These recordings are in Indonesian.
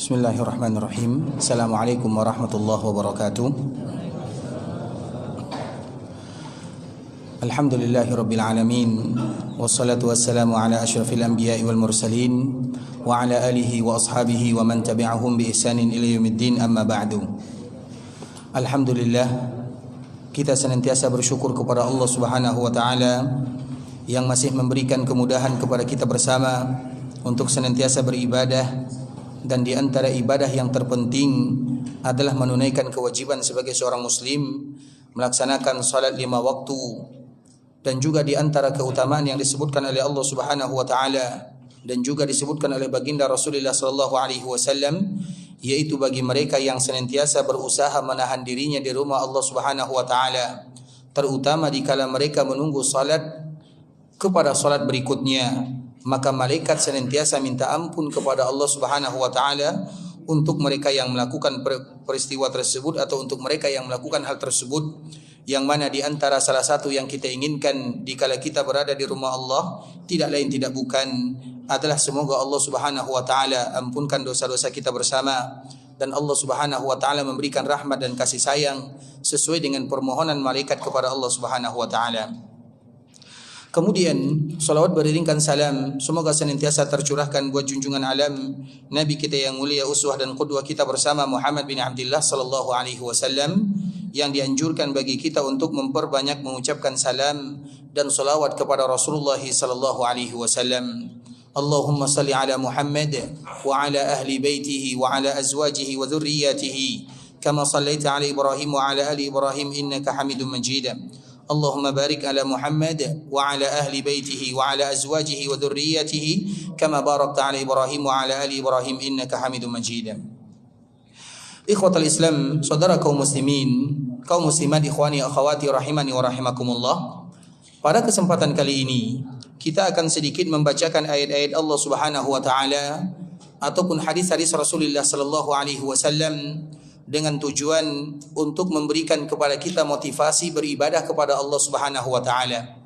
Bismillahirrahmanirrahim. Assalamualaikum warahmatullahi wabarakatuh. Alhamdulillahirabbil alamin. Wassalatu wassalamu ala asyrafil anbiya'i wal mursalin wa ala alihi wa ashabihi wa man tabi'ahum bi ihsanin ila yaumiddin, amma ba'du. Alhamdulillah, kita senantiasa bersyukur kepada Allah Subhanahu wa taala yang masih memberikan kemudahan kepada kita bersama untuk senantiasa beribadah. Dan di antara ibadah yang terpenting adalah menunaikan kewajiban sebagai seorang muslim, melaksanakan salat 5 waktu. Dan juga di antara keutamaan yang disebutkan oleh Allah Subhanahu wa taala dan juga disebutkan oleh baginda Rasulullah sallallahu alaihi wasallam, yaitu bagi mereka yang senantiasa berusaha menahan dirinya di rumah Allah Subhanahu wa taala, terutama dikala mereka menunggu salat kepada salat berikutnya, maka malaikat senantiasa minta ampun kepada Allah Subhanahu wa taala untuk mereka yang melakukan peristiwa tersebut atau untuk mereka yang melakukan hal tersebut, yang mana di antara salah satu yang kita inginkan dikala kita berada di rumah Allah tidak lain tidak bukan adalah semoga Allah Subhanahu wa taala ampunkan dosa-dosa kita bersama dan Allah Subhanahu wa taala memberikan rahmat dan kasih sayang sesuai dengan permohonan malaikat kepada Allah Subhanahu wa taala. Kemudian salawat beriringkan salam semoga senantiasa tercurahkan buat junjungan alam Nabi kita yang mulia, uswah dan qudwah kita bersama, Muhammad bin Abdullah sallallahu alaihi wasallam, yang dianjurkan bagi kita untuk memperbanyak mengucapkan salam dan salawat kepada Rasulullah sallallahu alaihi wasallam. Allahumma salli ala Muhammad wa ala ahli baitihi wa ala azwajihi wa dhurriyyatihi kama sallaita ala Ibrahim wa ala ali Ibrahim innaka Hamidum Majid. Allahumma barik ala Muhammad wa ala ahli baitihi wa ala azwajihi wa dhurriyyatihi kama barakta ala Ibrahim wa ala ali Ibrahim innaka Hamidum Majid. Ikhwatal Islam, saudara kaum muslimin, kaum muslimat, ikhwani akhwati rahimani wa rahimakumullah. Pada kesempatan kali ini kita akan sedikit membacakan ayat-ayat Allah Subhanahu wa taala ataupun hadis-hadis Rasulullah sallallahu alaihi wasallam dengan tujuan untuk memberikan kepada kita motivasi beribadah kepada Allah Subhanahu wa taala.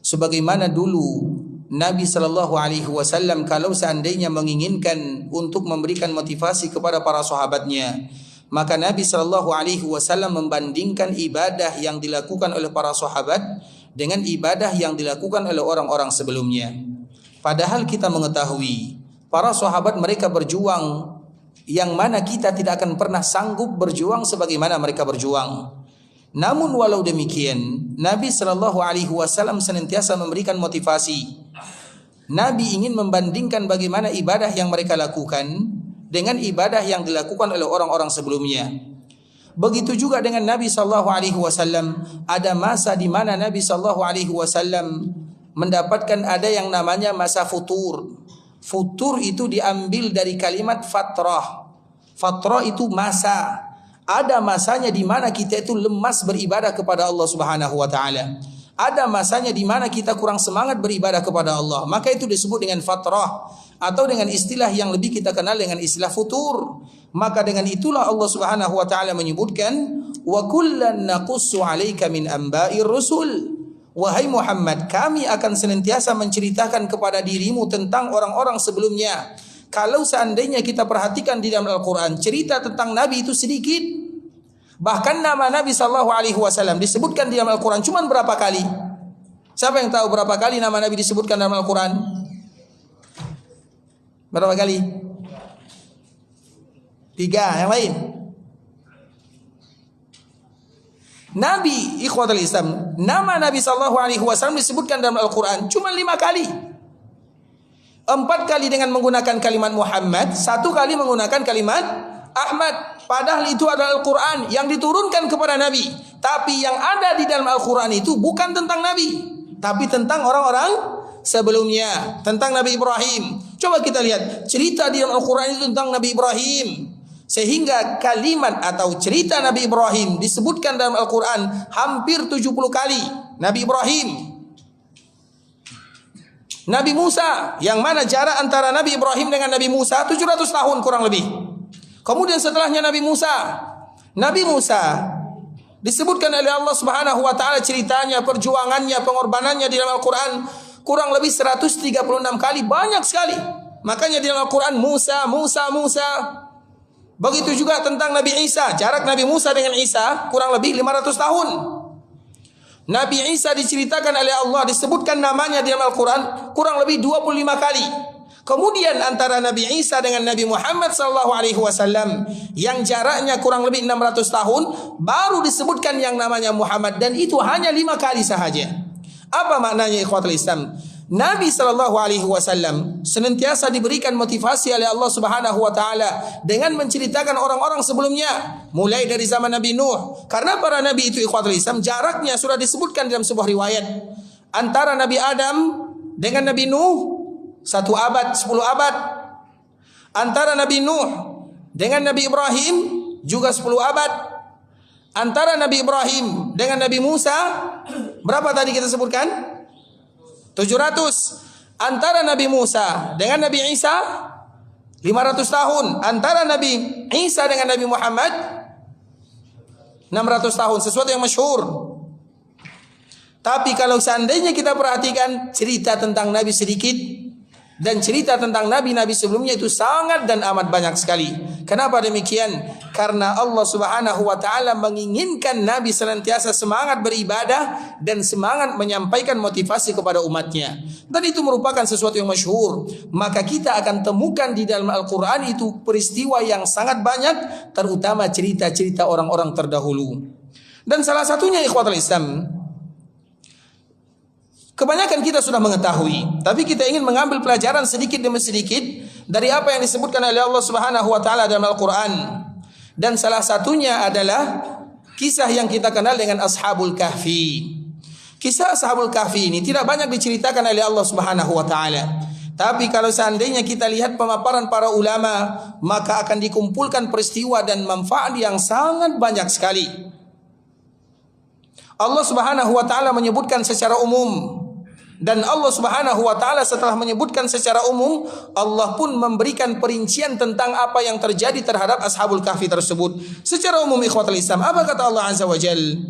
Sebagaimana dulu Nabi sallallahu alaihi wasallam kalau seandainya menginginkan untuk memberikan motivasi kepada para sahabatnya, maka Nabi sallallahu alaihi wasallam membandingkan ibadah yang dilakukan oleh para sahabat dengan ibadah yang dilakukan oleh orang-orang sebelumnya. Padahal kita mengetahui para sahabat mereka berjuang yang mana kita tidak akan pernah sanggup berjuang sebagaimana mereka berjuang. Namun walau demikian, Nabi sallallahu alaihi wasallam senantiasa memberikan motivasi. Nabi ingin membandingkan bagaimana ibadah yang mereka lakukan dengan ibadah yang dilakukan oleh orang-orang sebelumnya. Begitu juga dengan Nabi sallallahu alaihi wasallam, ada masa di mana Nabi sallallahu alaihi wasallam mendapatkan ada yang namanya masa futur. Futur itu diambil dari kalimat fatrah. Fatrah itu masa. Ada masanya di mana kita itu lemas beribadah kepada Allah Subhanahu wa taala. Ada masanya di mana kita kurang semangat beribadah kepada Allah. Maka itu disebut dengan fatrah, atau dengan istilah yang lebih kita kenal dengan istilah futur. Maka dengan itulah Allah Subhanahu wa taala menyebutkan wa kullan naqussu 'alaika min amba'ir rusul. Wahai Muhammad, kami akan senantiasa menceritakan kepada dirimu tentang orang-orang sebelumnya. Kalau seandainya kita perhatikan di dalam Al-Quran, cerita tentang Nabi itu sedikit. Bahkan nama Nabi sallallahu alaihi wasallam disebutkan di dalam Al-Quran cuma berapa kali? Siapa yang tahu berapa kali nama Nabi disebutkan dalam Al-Quran? Berapa kali? 3, yang lain? Nabi, ikhwatul Islam, nama Nabi sallallahu alaihi wasallam disebutkan dalam Al-Quran cuma 5 kali. 4 kali dengan menggunakan kalimat Muhammad, 1 kali menggunakan kalimat Ahmad. Padahal itu adalah Al-Quran yang diturunkan kepada Nabi. Tapi yang ada di dalam Al-Quran itu bukan tentang Nabi, tapi tentang orang-orang sebelumnya, tentang Nabi Ibrahim. Coba kita lihat cerita di dalam Al-Quran itu tentang Nabi Ibrahim. Sehingga kalimat atau cerita Nabi Ibrahim disebutkan dalam Al-Quran hampir 70 kali. Nabi Ibrahim, Nabi Musa, yang mana jarak antara Nabi Ibrahim dengan Nabi Musa 700 tahun kurang lebih. Kemudian setelahnya Nabi Musa disebutkan oleh Allah Subhanahu wa taala ceritanya, perjuangannya, pengorbanannya di dalam Al-Quran kurang lebih 136 kali, banyak sekali. Makanya di dalam Al-Quran Musa. Begitu juga tentang Nabi Isa. Jarak Nabi Musa dengan Isa kurang lebih 500 tahun. Nabi Isa diceritakan oleh Allah, disebutkan namanya di dalam Al-Quran kurang lebih 25 kali. Kemudian antara Nabi Isa dengan Nabi Muhammad SAW yang jaraknya kurang lebih 600 tahun, baru disebutkan yang namanya Muhammad, dan itu hanya 5 kali sahaja. Apa maknanya ikhwatul Islam? Nabi SAW senantiasa diberikan motivasi oleh Allah Subhanahu wa taala dengan menceritakan orang-orang sebelumnya, mulai dari zaman Nabi Nuh. Karena para nabi itu ikhwatul Islam jaraknya sudah disebutkan dalam sebuah riwayat. Antara Nabi Adam dengan Nabi Nuh 1 abad, 10 abad. Antara Nabi Nuh dengan Nabi Ibrahim juga 10 abad. Antara Nabi Ibrahim dengan Nabi Musa berapa tadi kita sebutkan? 700. Antara Nabi Musa dengan Nabi Isa 500 tahun. Antara Nabi Isa dengan Nabi Muhammad 600 tahun. Sesuatu yang masyhur. Tapi kalau seandainya kita perhatikan cerita tentang Nabi sedikit, dan cerita tentang nabi-nabi sebelumnya itu sangat dan amat banyak sekali. Kenapa demikian? Karena Allah Subhanahu wa taala menginginkan Nabi senantiasa semangat beribadah dan semangat menyampaikan motivasi kepada umatnya. Dan itu merupakan sesuatu yang masyhur. Maka kita akan temukan di dalam Al-Qur'an itu peristiwa yang sangat banyak, terutama cerita-cerita orang-orang terdahulu. Dan salah satunya ikhwatul Islam, kebanyakan kita sudah mengetahui, tapi kita ingin mengambil pelajaran sedikit demi sedikit dari apa yang disebutkan oleh Allah Subhanahu wa taala dalam Al-Qur'an. Dan salah satunya adalah kisah yang kita kenal dengan Ashabul Kahfi. Kisah Ashabul Kahfi ini tidak banyak diceritakan oleh Allah Subhanahu wa taala. Tapi kalau seandainya kita lihat pemaparan para ulama, maka akan dikumpulkan peristiwa dan manfaat yang sangat banyak sekali. Allah Subhanahu wa taala menyebutkan secara umum, dan Allah Subhanahu wa taala setelah menyebutkan secara umum, Allah pun memberikan perincian tentang apa yang terjadi terhadap Ashabul Kahfi tersebut secara umum ikhwatul Islam. Apa kata Allah Azza wa Jalla?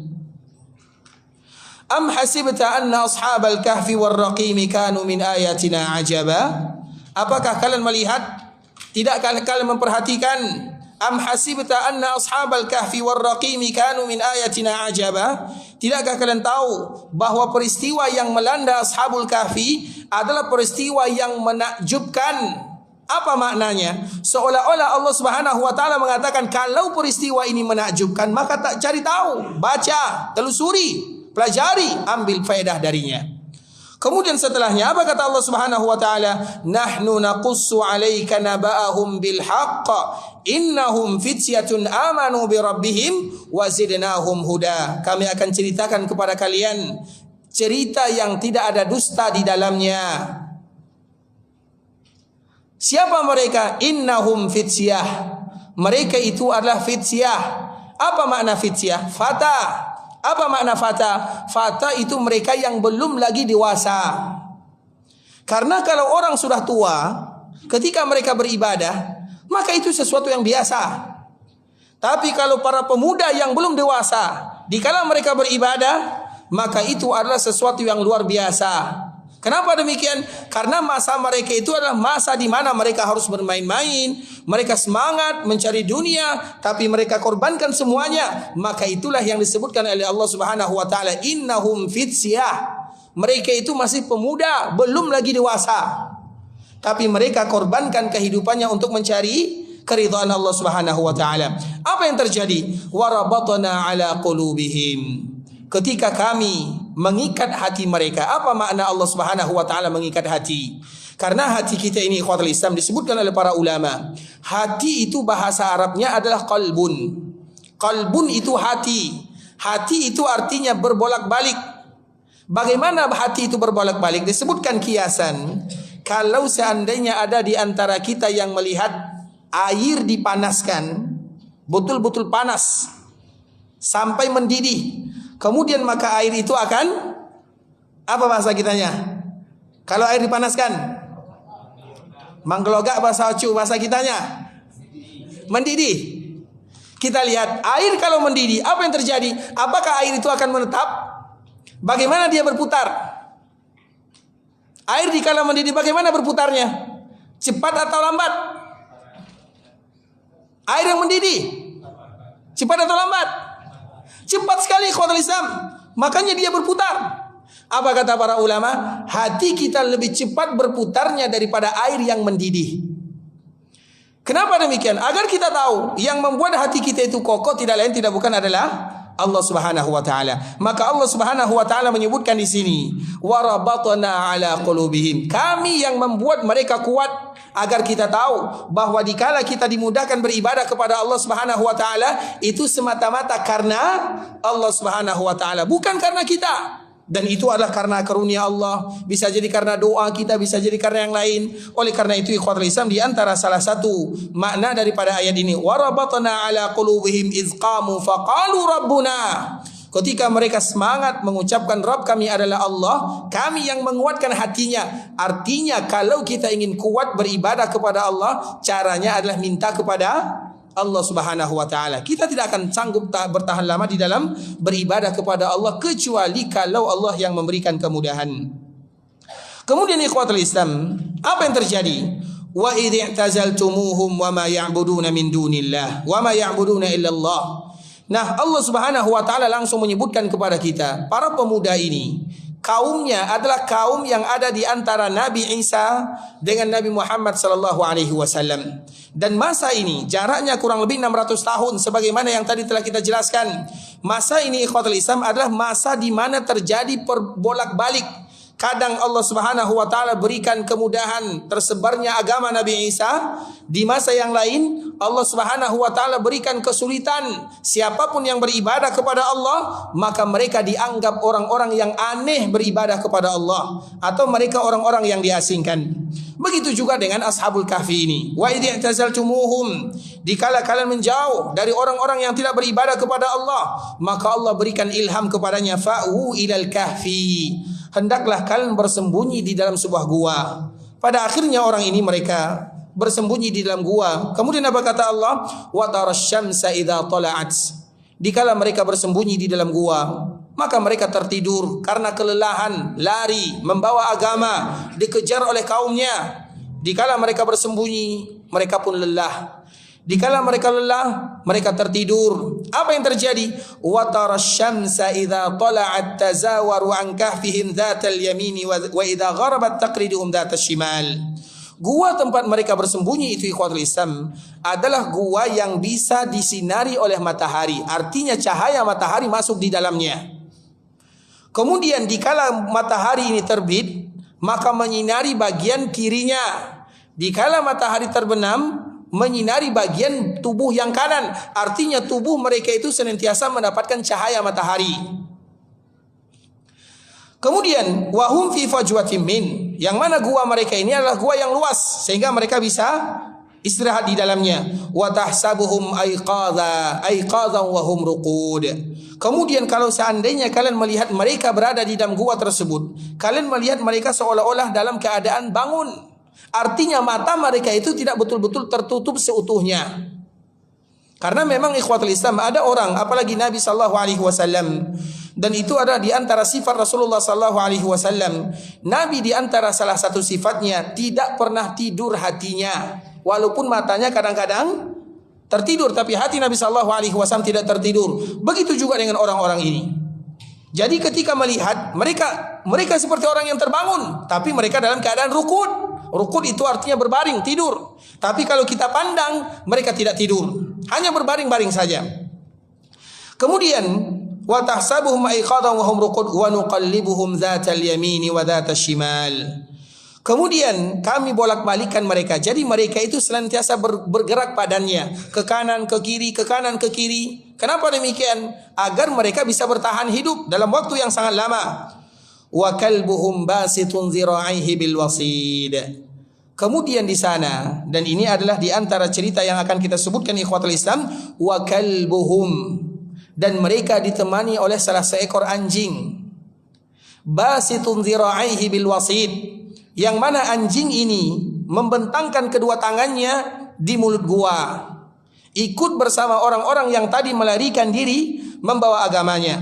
Am hasibta anna ashabal kahfi war raqimi kanu min ayatina ajaba? Apakah kalian melihat, tidakkah kalian memperhatikan, am hasibta anna ashabal kahfi war raqimi kanu min ayatina ajaba? Tidakkah kalian tahu bahwa peristiwa yang melanda Ashabul Kahfi adalah peristiwa yang menakjubkan? Apa maknanya? Seolah-olah Allah Subhanahu wa taala mengatakan, kalau peristiwa ini menakjubkan, maka tak cari tahu, baca, telusuri, pelajari, ambil faedah darinya. Kemudian setelahnya apa kata Allah Subhanahu wa taala? Nahnu naqussu 'alaika naba'ahum bil haqq innahum fityatun amanu bi rabbihim wa zidnahum huda. Kami akan ceritakan kepada kalian cerita yang tidak ada dusta di dalamnya. Siapa mereka? Innahum fityah. Mereka itu adalah fityah. Apa makna fityah? Fata. Apa makna fata? Fata itu mereka yang belum lagi dewasa. Karena kalau orang sudah tua, ketika mereka beribadah, maka itu sesuatu yang biasa. Tapi kalau para pemuda yang belum dewasa, dikala mereka beribadah, maka itu adalah sesuatu yang luar biasa. Kenapa demikian? Karena masa mereka itu adalah masa di mana mereka harus bermain-main, mereka semangat mencari dunia, tapi mereka korbankan semuanya. Maka itulah yang disebutkan oleh Allah Subhanahu wa taala, innahum fityah. Mereka itu masih pemuda, belum lagi dewasa. Tapi mereka korbankan kehidupannya untuk mencari keridhaan Allah Subhanahu wa taala. Apa yang terjadi? Warabatna ala qulubihim. Ketika kami mengikat hati mereka. Apa makna Allah Subhanahu wa taala mengikat hati? Karena hati kita ini ikhwatul Islam disebutkan oleh para ulama, hati itu bahasa Arabnya adalah qalbun. Qalbun itu hati. Hati itu artinya berbolak-balik. Bagaimana hati itu berbolak-balik? Disebutkan kiasan, kalau seandainya ada di antara kita yang melihat air dipanaskan, betul-betul panas sampai mendidih, kemudian maka air itu akan, apa bahasa kitanya? Kalau air dipanaskan, menggelogak bahasa Ocu, bahasa kitanya mendidih. Kita lihat air kalau mendidih, apa yang terjadi? Apakah air itu akan menetap? Bagaimana dia berputar? Air dikala mendidih bagaimana berputarnya? Cepat atau lambat? Air yang mendidih. Cepat atau lambat? Cepat sekali ikhwatul Islam. Makanya dia berputar. Apa kata para ulama? Hati kita lebih cepat berputarnya daripada air yang mendidih. Kenapa demikian? Agar kita tahu yang membuat hati kita itu kokoh tidak lain tidak bukan adalah Allah Subhanahu wa taala. Maka Allah Subhanahu wa taala menyebutkan di sini, warabatna ala qulubihim. Kami yang membuat mereka kuat agar kita tahu bahwa dikala kita dimudahkan beribadah kepada Allah Subhanahu wa taala itu semata-mata karena Allah Subhanahu wa taala, bukan karena kita. Dan itu adalah karena karunia Allah. Bisa jadi karena doa kita, bisa jadi karena yang lain. Oleh karena itu ikhwatul Islam, di antara salah satu makna daripada ayat ini, warabatna ala qulubihim iz qamu faqalu rabbuna. Ketika mereka semangat mengucapkan Rabb kami adalah Allah, kami yang menguatkan hatinya. Artinya kalau kita ingin kuat beribadah kepada Allah, caranya adalah minta kepada Allah Subhanahu wa taala. Kita tidak akan sanggup bertahan lama di dalam beribadah kepada Allah kecuali kalau Allah yang memberikan kemudahan. Kemudian ikhwatul Islam, apa yang terjadi? Wa idh i'tazaltumuhum wa ma ya'buduna min dunillah wa ma ya'buduna illallah. Nah, Allah Subhanahu wa taala langsung menyebutkan kepada kita, para pemuda ini kaumnya adalah kaum yang ada di antara Nabi Isa dengan Nabi Muhammad sallallahu alaihi wasallam. Dan masa ini jaraknya kurang lebih 600 tahun sebagaimana yang tadi telah kita jelaskan. Masa ini ikhwatul Islam adalah masa di mana terjadi bolak-balik. Kadang Allah Subhanahu wa taala berikan kemudahan tersebarnya agama Nabi Isa, di masa yang lain Allah Subhanahu wa taala berikan kesulitan. Siapapun yang beribadah kepada Allah, maka mereka dianggap orang-orang yang aneh beribadah kepada Allah, atau mereka orang-orang yang diasingkan. Begitu juga dengan Ashabul Kahfi ini. Wa idh i'tazaltumuhum, dikala kalian menjauh dari orang-orang yang tidak beribadah kepada Allah, maka Allah berikan ilham kepadanya, fa'u ilal kahfi, hendaklah kalian bersembunyi di dalam sebuah gua. Pada akhirnya orang ini mereka bersembunyi di dalam gua. Kemudian apa kata Allah? Wa tarasyamsa idza tala'at, dikala mereka bersembunyi di dalam gua, maka mereka tertidur karena kelelahan, lari, membawa agama, dikejar oleh kaumnya. Dikala mereka bersembunyi, mereka pun lelah. Dikala mereka lelah, mereka tertidur. Apa yang terjadi? Wa tarasyamsa idza tala'at tazawaru an kahfihim dzatal yamini wa idza gharabat taqriduhum dzatal shimal. Gua tempat mereka bersembunyi itu ikhwatul Islam adalah gua yang bisa disinari oleh matahari. Artinya cahaya matahari masuk di dalamnya. Kemudian dikala matahari ini terbit, maka menyinari bagian kirinya. Dikala matahari terbenam, menyinari bagian tubuh yang kanan. Artinya tubuh mereka itu senantiasa mendapatkan cahaya matahari. Kemudian wahum fi fajwatin min, yang mana gua mereka ini adalah gua yang luas sehingga mereka bisa istirahat di dalamnya. Wa tahsabuhum aiqadhan wa hum ruqud. Kemudian kalau seandainya kalian melihat mereka berada di dalam gua tersebut, kalian melihat mereka seolah-olah dalam keadaan bangun. Artinya mata mereka itu tidak betul-betul tertutup seutuhnya. Karena memang ikhwatul Islam ada orang, apalagi Nabi sallallahu alaihi wasallam, dan itu ada di antara sifat Rasulullah sallallahu alaihi wasallam. Nabi di antara salah satu sifatnya tidak pernah tidur hatinya, walaupun matanya kadang-kadang tertidur, tapi hati Nabi sallallahu alaihi wasallam tidak tertidur. Begitu juga dengan orang-orang ini. Jadi ketika melihat mereka seperti orang yang terbangun, tapi mereka dalam keadaan rukud. Rukud itu artinya berbaring, tidur. Tapi kalau kita pandang, mereka tidak tidur, hanya berbaring-baring saja. Kemudian wa tahsabuhum aiqadhan wa hum ruqud wa nuqallibuhum dzatal yamini wa dzatal shimal. Kemudian kami bolak-balikan mereka. Jadi mereka itu senantiasa bergerak badannya ke kanan, ke kiri, ke kanan, ke kiri. Kenapa demikian? Agar mereka bisa bertahan hidup dalam waktu yang sangat lama. Wa kalbuhum basitun zira'ihi bil wasid. Kemudian di sana, dan ini adalah di antara cerita yang akan kita sebutkan ikhwatul Islam, wa kalbuhum, dan mereka ditemani oleh salah seekor anjing. Basitun zira'ihi bil wasid, yang mana anjing ini membentangkan kedua tangannya di mulut gua, ikut bersama orang-orang yang tadi melarikan diri membawa agamanya.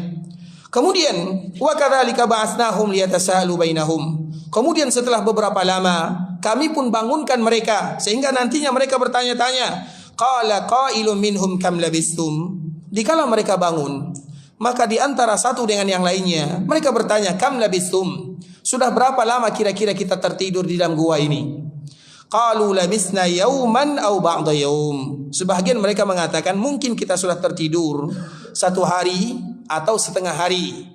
Kemudian wa kadzalika ba'atsnahum liyatasaalu bainahum. Kemudian setelah beberapa lama kami pun bangunkan mereka sehingga nantinya mereka bertanya-tanya. Qala qailun minhum kam labistum. Dikala mereka bangun, maka di antara satu dengan yang lainnya mereka bertanya, kam labistum, sudah berapa lama kira-kira kita tertidur di dalam gua ini? Qalu labisna yauman aw ba'da yaum. Sebahagian mereka mengatakan mungkin kita sudah tertidur satu hari atau setengah hari.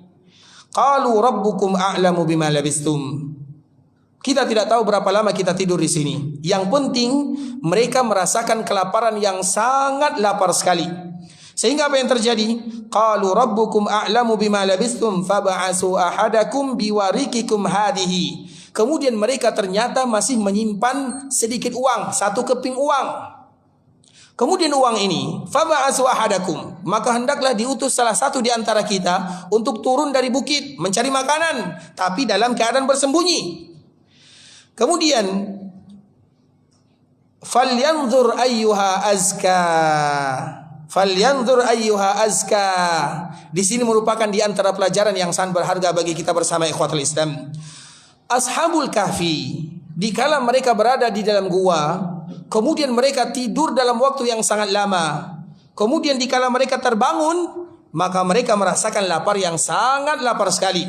Qalu rabbukum a'lamu bima labistum. Kita tidak tahu berapa lama kita tidur di sini. Yang penting mereka merasakan kelaparan yang sangat lapar sekali. Sehingga apa yang terjadi? Qalu rabbukum a'lamu bima labistum fab'asu ahadakum biwarikikum hadhihi. Kemudian mereka ternyata masih menyimpan sedikit uang, satu keping uang. Kemudian uang ini, fab'asu ahadakum, maka hendaklah diutus salah satu di antara kita untuk turun dari bukit mencari makanan, tapi dalam keadaan bersembunyi. Kemudian falyanzur ayyuha azka. Falyanzur ayyuha azka. Di sini merupakan di antara pelajaran yang sangat berharga bagi kita bersama ikhwatul Islam. Ashabul Kahfi, dikala mereka berada di dalam gua, kemudian mereka tidur dalam waktu yang sangat lama. Kemudian dikala mereka terbangun, maka mereka merasakan lapar yang sangat lapar sekali.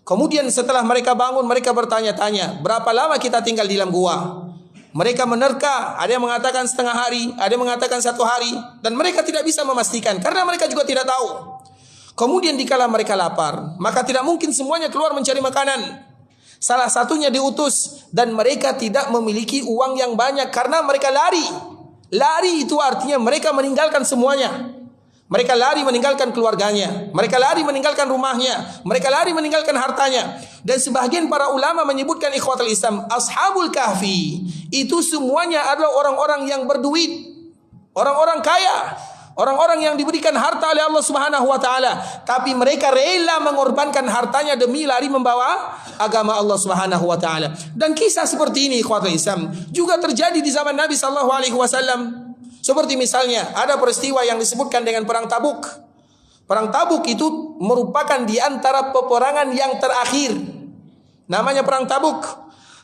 Kemudian setelah mereka bangun, mereka bertanya-tanya, berapa lama kita tinggal di dalam gua? Mereka menerka, ada yang mengatakan setengah hari, ada yang mengatakan satu hari, dan mereka tidak bisa memastikan karena mereka juga tidak tahu. Kemudian dikala mereka lapar, maka tidak mungkin semuanya keluar mencari makanan. Salah satunya diutus dan mereka tidak memiliki uang yang banyak karena mereka lari. Lari itu artinya mereka meninggalkan semuanya. Mereka lari meninggalkan keluarganya, mereka lari meninggalkan rumahnya, mereka lari meninggalkan hartanya. Dan sebahagian para ulama menyebutkan ikhwatul Islam, Ashabul Kahfi itu semuanya adalah orang-orang yang berduit, orang-orang kaya, orang-orang yang diberikan harta oleh Allah Subhanahu wa taala, tapi mereka rela mengorbankan hartanya demi lari membawa agama Allah Subhanahu wa taala. Dan kisah seperti ini ikhwatul Islam juga terjadi di zaman Nabi sallallahu alaihi wasallam. Seperti misalnya ada peristiwa yang disebutkan dengan perang Tabuk. Perang Tabuk itu merupakan di antara peperangan yang terakhir. Namanya perang Tabuk.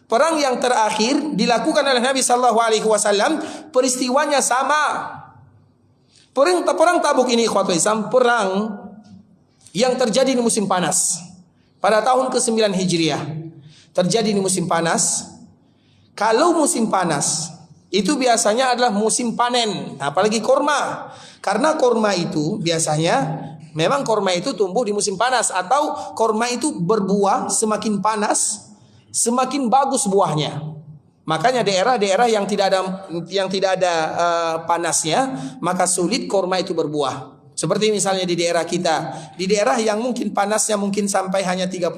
Perang yang terakhir dilakukan oleh Nabi sallallahu alaihi wasallam, peristiwanya sama. Perang Tabuk ini ikhwatul Islam, perang yang terjadi di musim panas. Pada tahun ke-9 Hijriah. Terjadi di musim panas. Kalau musim panas itu biasanya adalah musim panen, apalagi korma. Karena korma itu biasanya memang korma itu tumbuh di musim panas, atau korma itu berbuah semakin panas semakin bagus buahnya. Makanya daerah-daerah yang tidak ada panasnya, maka sulit korma itu berbuah. Seperti misalnya di daerah kita, di daerah yang mungkin panasnya mungkin sampai hanya 35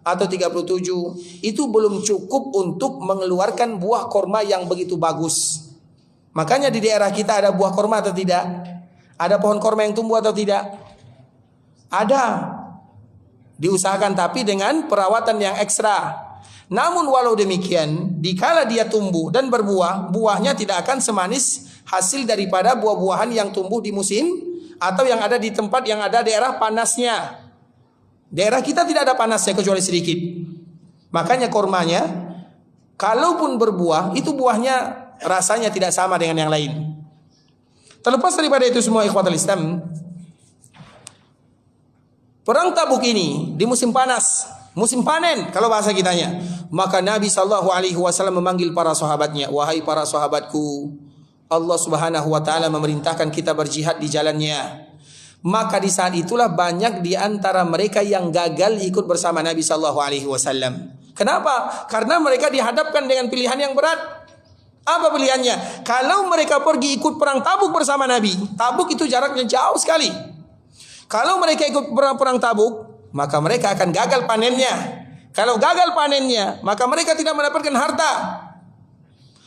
atau 37, itu belum cukup untuk mengeluarkan buah korma yang begitu bagus. Makanya di daerah kita ada buah korma atau tidak? Ada pohon korma yang tumbuh atau tidak? Ada. Diusahakan tapi dengan perawatan yang ekstra. Namun walau demikian, dikala dia tumbuh dan berbuah, buahnya tidak akan semanis hasil daripada buah-buahan yang tumbuh di musim atau yang ada di tempat yang ada daerah panasnya. Daerah kita tidak ada panasnya kecuali sedikit. Makanya kormanya kalaupun berbuah, itu buahnya rasanya tidak sama dengan yang lain. Terlepas daripada itu semua ikhwatul Islam, perang Tabuk ini di musim panas, musim panen kalau bahasa kitanya. Maka Nabi sallallahu alaihi wasallam memanggil para sahabatnya, wahai para sahabatku, Allah Subhanahu wa taala memerintahkan kita berjihad di jalannya. Maka di saat itulah banyak di antara mereka yang gagal ikut bersama Nabi sallallahu alaihi wasallam. Kenapa? Karena mereka dihadapkan dengan pilihan yang berat. Apa pilihannya? Kalau mereka pergi ikut perang Tabuk bersama Nabi, Tabuk itu jaraknya jauh sekali. Kalau mereka ikut perang Tabuk, maka mereka akan gagal panennya. Kalau gagal panennya, maka mereka tidak mendapatkan harta.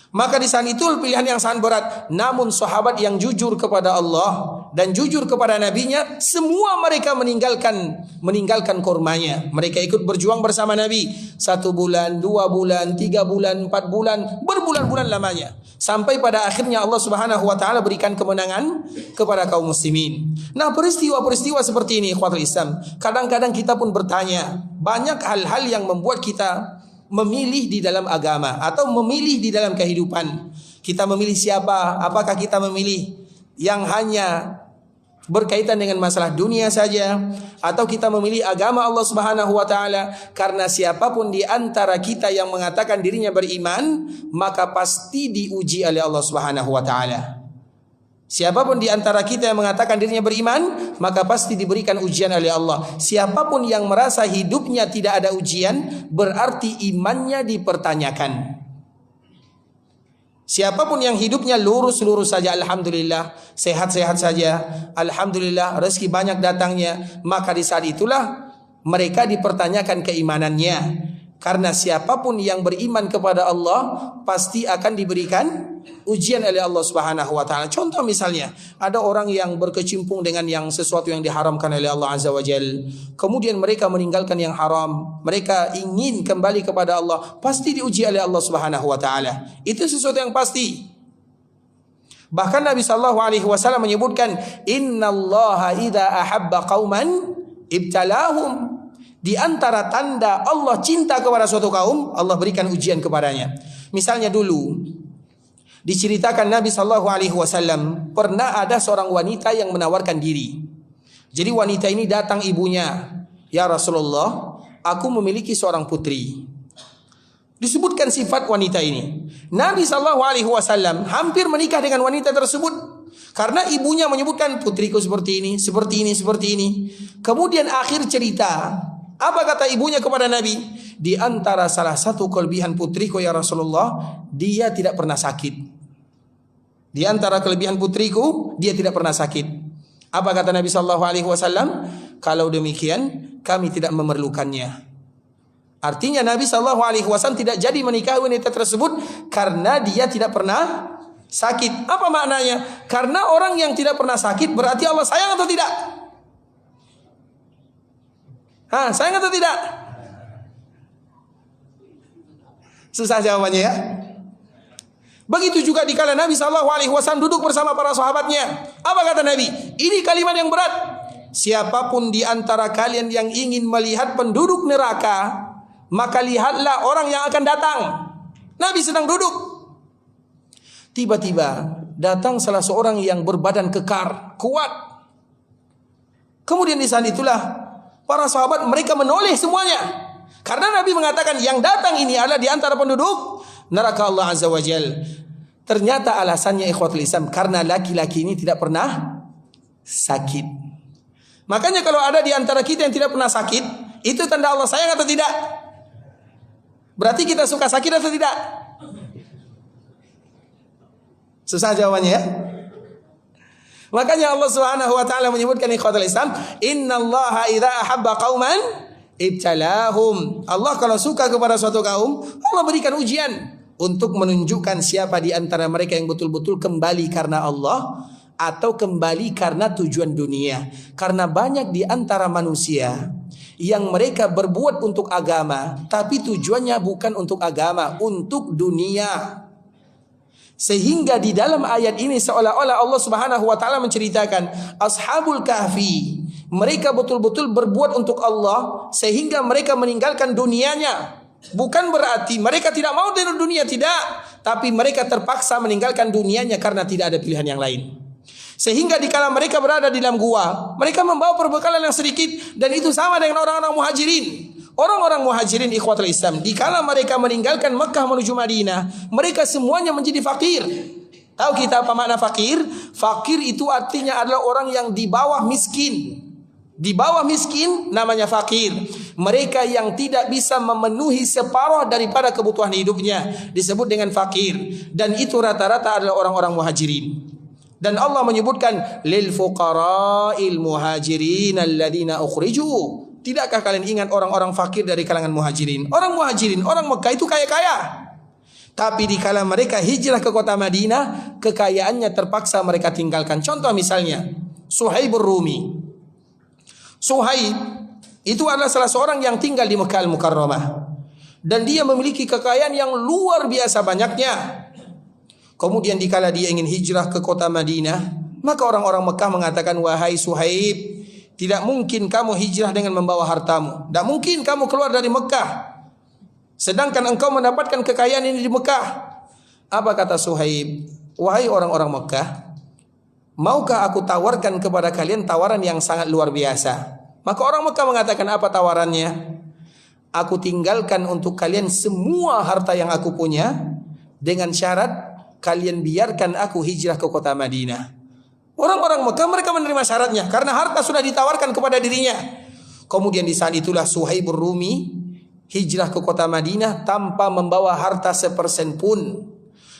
Maka di saat itu pilihan yang sangat berat. Namun sahabat yang jujur kepada Allah dan jujur kepada nabinya, semua mereka meninggalkan kormanya. Mereka ikut berjuang bersama Nabi 1 bulan, 2 bulan, 3 bulan, 4 bulan, berbulan-bulan lamanya. Sampai pada akhirnya Allah Subhanahu wa taala berikan kemenangan kepada kaum muslimin. Nah, peristiwa-peristiwa seperti ini ikhwatul Islam, kadang-kadang kita pun bertanya, banyak hal-hal yang membuat kita memilih di dalam agama atau memilih di dalam kehidupan. Kita memilih siapa? Apakah kita memilih yang hanya berkaitan dengan masalah dunia saja, atau kita memilih agama Allah Subhanahu wa taala? Karena siapapun di antara kita yang mengatakan dirinya beriman, maka pasti diuji oleh Allah Subhanahu wa taala. Siapapun di antara kita yang mengatakan dirinya beriman, maka pasti diberikan ujian oleh Allah. Siapapun yang merasa hidupnya tidak ada ujian, berarti imannya dipertanyakan. Siapapun yang hidupnya lurus-lurus saja, alhamdulillah, sehat-sehat saja, alhamdulillah, rezeki banyak datangnya, maka di saat itulah mereka dipertanyakan keimanannya. Karena siapapun yang beriman kepada Allah pasti akan diberikan ujian oleh Allah Subhanahu wa taala. Contoh misalnya, ada orang yang berkecimpung dengan yang sesuatu yang diharamkan oleh Allah Azza wa Jalla. Kemudian mereka meninggalkan yang haram, mereka ingin kembali kepada Allah, pasti diuji oleh Allah Subhanahu wa taala. Itu sesuatu yang pasti. Bahkan Nabi sallallahu alaihi wasallam menyebutkan, "Innallaha idza ahabba qauman ibtalahum." Di antara tanda Allah cinta kepada suatu kaum, Allah berikan ujian kepadanya. Misalnya dulu diceritakan Nabi sallallahu alaihi wasallam pernah ada seorang wanita yang menawarkan diri. Jadi wanita ini datang ibunya, "Ya Rasulullah, aku memiliki seorang putri." Disebutkan sifat wanita ini. Nabi sallallahu alaihi wasallam hampir menikah dengan wanita tersebut karena ibunya menyebutkan, "Putriku seperti ini, seperti ini, seperti ini." Kemudian akhir cerita, apa kata ibunya kepada Nabi? Di antara salah satu kelebihan putriku ya Rasulullah, dia tidak pernah sakit. Di antara kelebihan putriku, dia tidak pernah sakit. Apa kata Nabi sallallahu alaihi wasallam? Kalau demikian, kami tidak memerlukannya. Artinya Nabi sallallahu alaihi wasallam tidak jadi menikahi wanita tersebut karena dia tidak pernah sakit. Apa maknanya? Karena orang yang tidak pernah sakit berarti Allah sayang atau tidak? Sayang atau tidak? Susah jawabannya ya. Begitu juga dikala Nabi sallallahu alaihi wasallam duduk bersama para sahabatnya. Apa kata Nabi? Ini kalimat yang berat. Siapapun di antara kalian yang ingin melihat penduduk neraka, maka lihatlah orang yang akan datang. Nabi sedang duduk. Tiba-tiba datang salah seorang yang berbadan kekar, kuat. Kemudian di saat itulah para sahabat mereka menoleh semuanya. Karena Nabi mengatakan yang datang ini adalah di antara penduduk neraka Allah Azza wa Jal. Ternyata alasannya ikhwatul Islam, karena laki-laki ini tidak pernah sakit. Makanya kalau ada di antara kita yang tidak pernah sakit, itu tanda Allah sayang atau tidak? Berarti kita suka sakit atau tidak? Susah jawabannya ya. Makanya Allah Subhanahu wa taala menyebutkan ikhwatul Islam, "Innallaha idza ahabba qauman ibtalahum." Allah kalau suka kepada suatu kaum, Allah berikan ujian untuk menunjukkan siapa di antara mereka yang betul-betul kembali karena Allah atau kembali karena tujuan dunia. Karena banyak di antara manusia yang mereka berbuat untuk agama, tapi tujuannya bukan untuk agama, untuk dunia. Sehingga di dalam ayat ini seolah-olah Allah Subhanahu wa taala menceritakan Ashabul Kahfi, mereka betul-betul berbuat untuk Allah sehingga mereka meninggalkan dunianya. Bukan berarti mereka tidak mau dari dunia, tidak, tapi mereka terpaksa meninggalkan dunianya karena tidak ada pilihan yang lain. Sehingga dikala mereka berada di dalam gua, mereka membawa perbekalan yang sedikit, dan itu sama dengan orang-orang muhajirin. Orang-orang muhajirin ikhwatul Islam, dikala mereka meninggalkan Mekah menuju Madinah, mereka semuanya menjadi fakir. Tahu kita apa makna fakir? Fakir itu artinya adalah orang yang di bawah miskin. Di bawah miskin namanya fakir. Mereka yang tidak bisa memenuhi separuh daripada kebutuhan hidupnya disebut dengan fakir. Dan itu rata-rata adalah orang-orang muhajirin. Dan Allah menyebutkan lil fuqara'il muhajirin alladzina ukhriju. Tidakkah kalian ingat orang-orang fakir dari kalangan muhajirin? Orang muhajirin, orang Mekah itu kaya-kaya. Tapi dikala mereka hijrah ke kota Madinah, kekayaannya terpaksa mereka tinggalkan. Contoh misalnya Suhaibur Rumi. Suhaib itu adalah salah seorang yang tinggal di Mekah Al-Mukarramah, dan dia memiliki kekayaan yang luar biasa banyaknya. Kemudian dikala dia ingin hijrah ke kota Madinah, maka orang-orang Mekah mengatakan, "Wahai Suhaib, tidak mungkin kamu hijrah dengan membawa hartamu. Tidak mungkin kamu keluar dari Mekah sedangkan engkau mendapatkan kekayaan ini di Mekah." Apa kata Suhaib? Wahai orang-orang Mekah, maukah aku tawarkan kepada kalian tawaran yang sangat luar biasa? Maka orang Mekah mengatakan, apa tawarannya? Aku tinggalkan untuk kalian semua harta yang aku punya dengan syarat kalian biarkan aku hijrah ke kota Madinah. Orang-orang Mekah mereka menerima syaratnya karena harta sudah ditawarkan kepada dirinya. Kemudian di saat itulah Suhaibur Rumi hijrah ke kota Madinah tanpa membawa harta sepersen pun.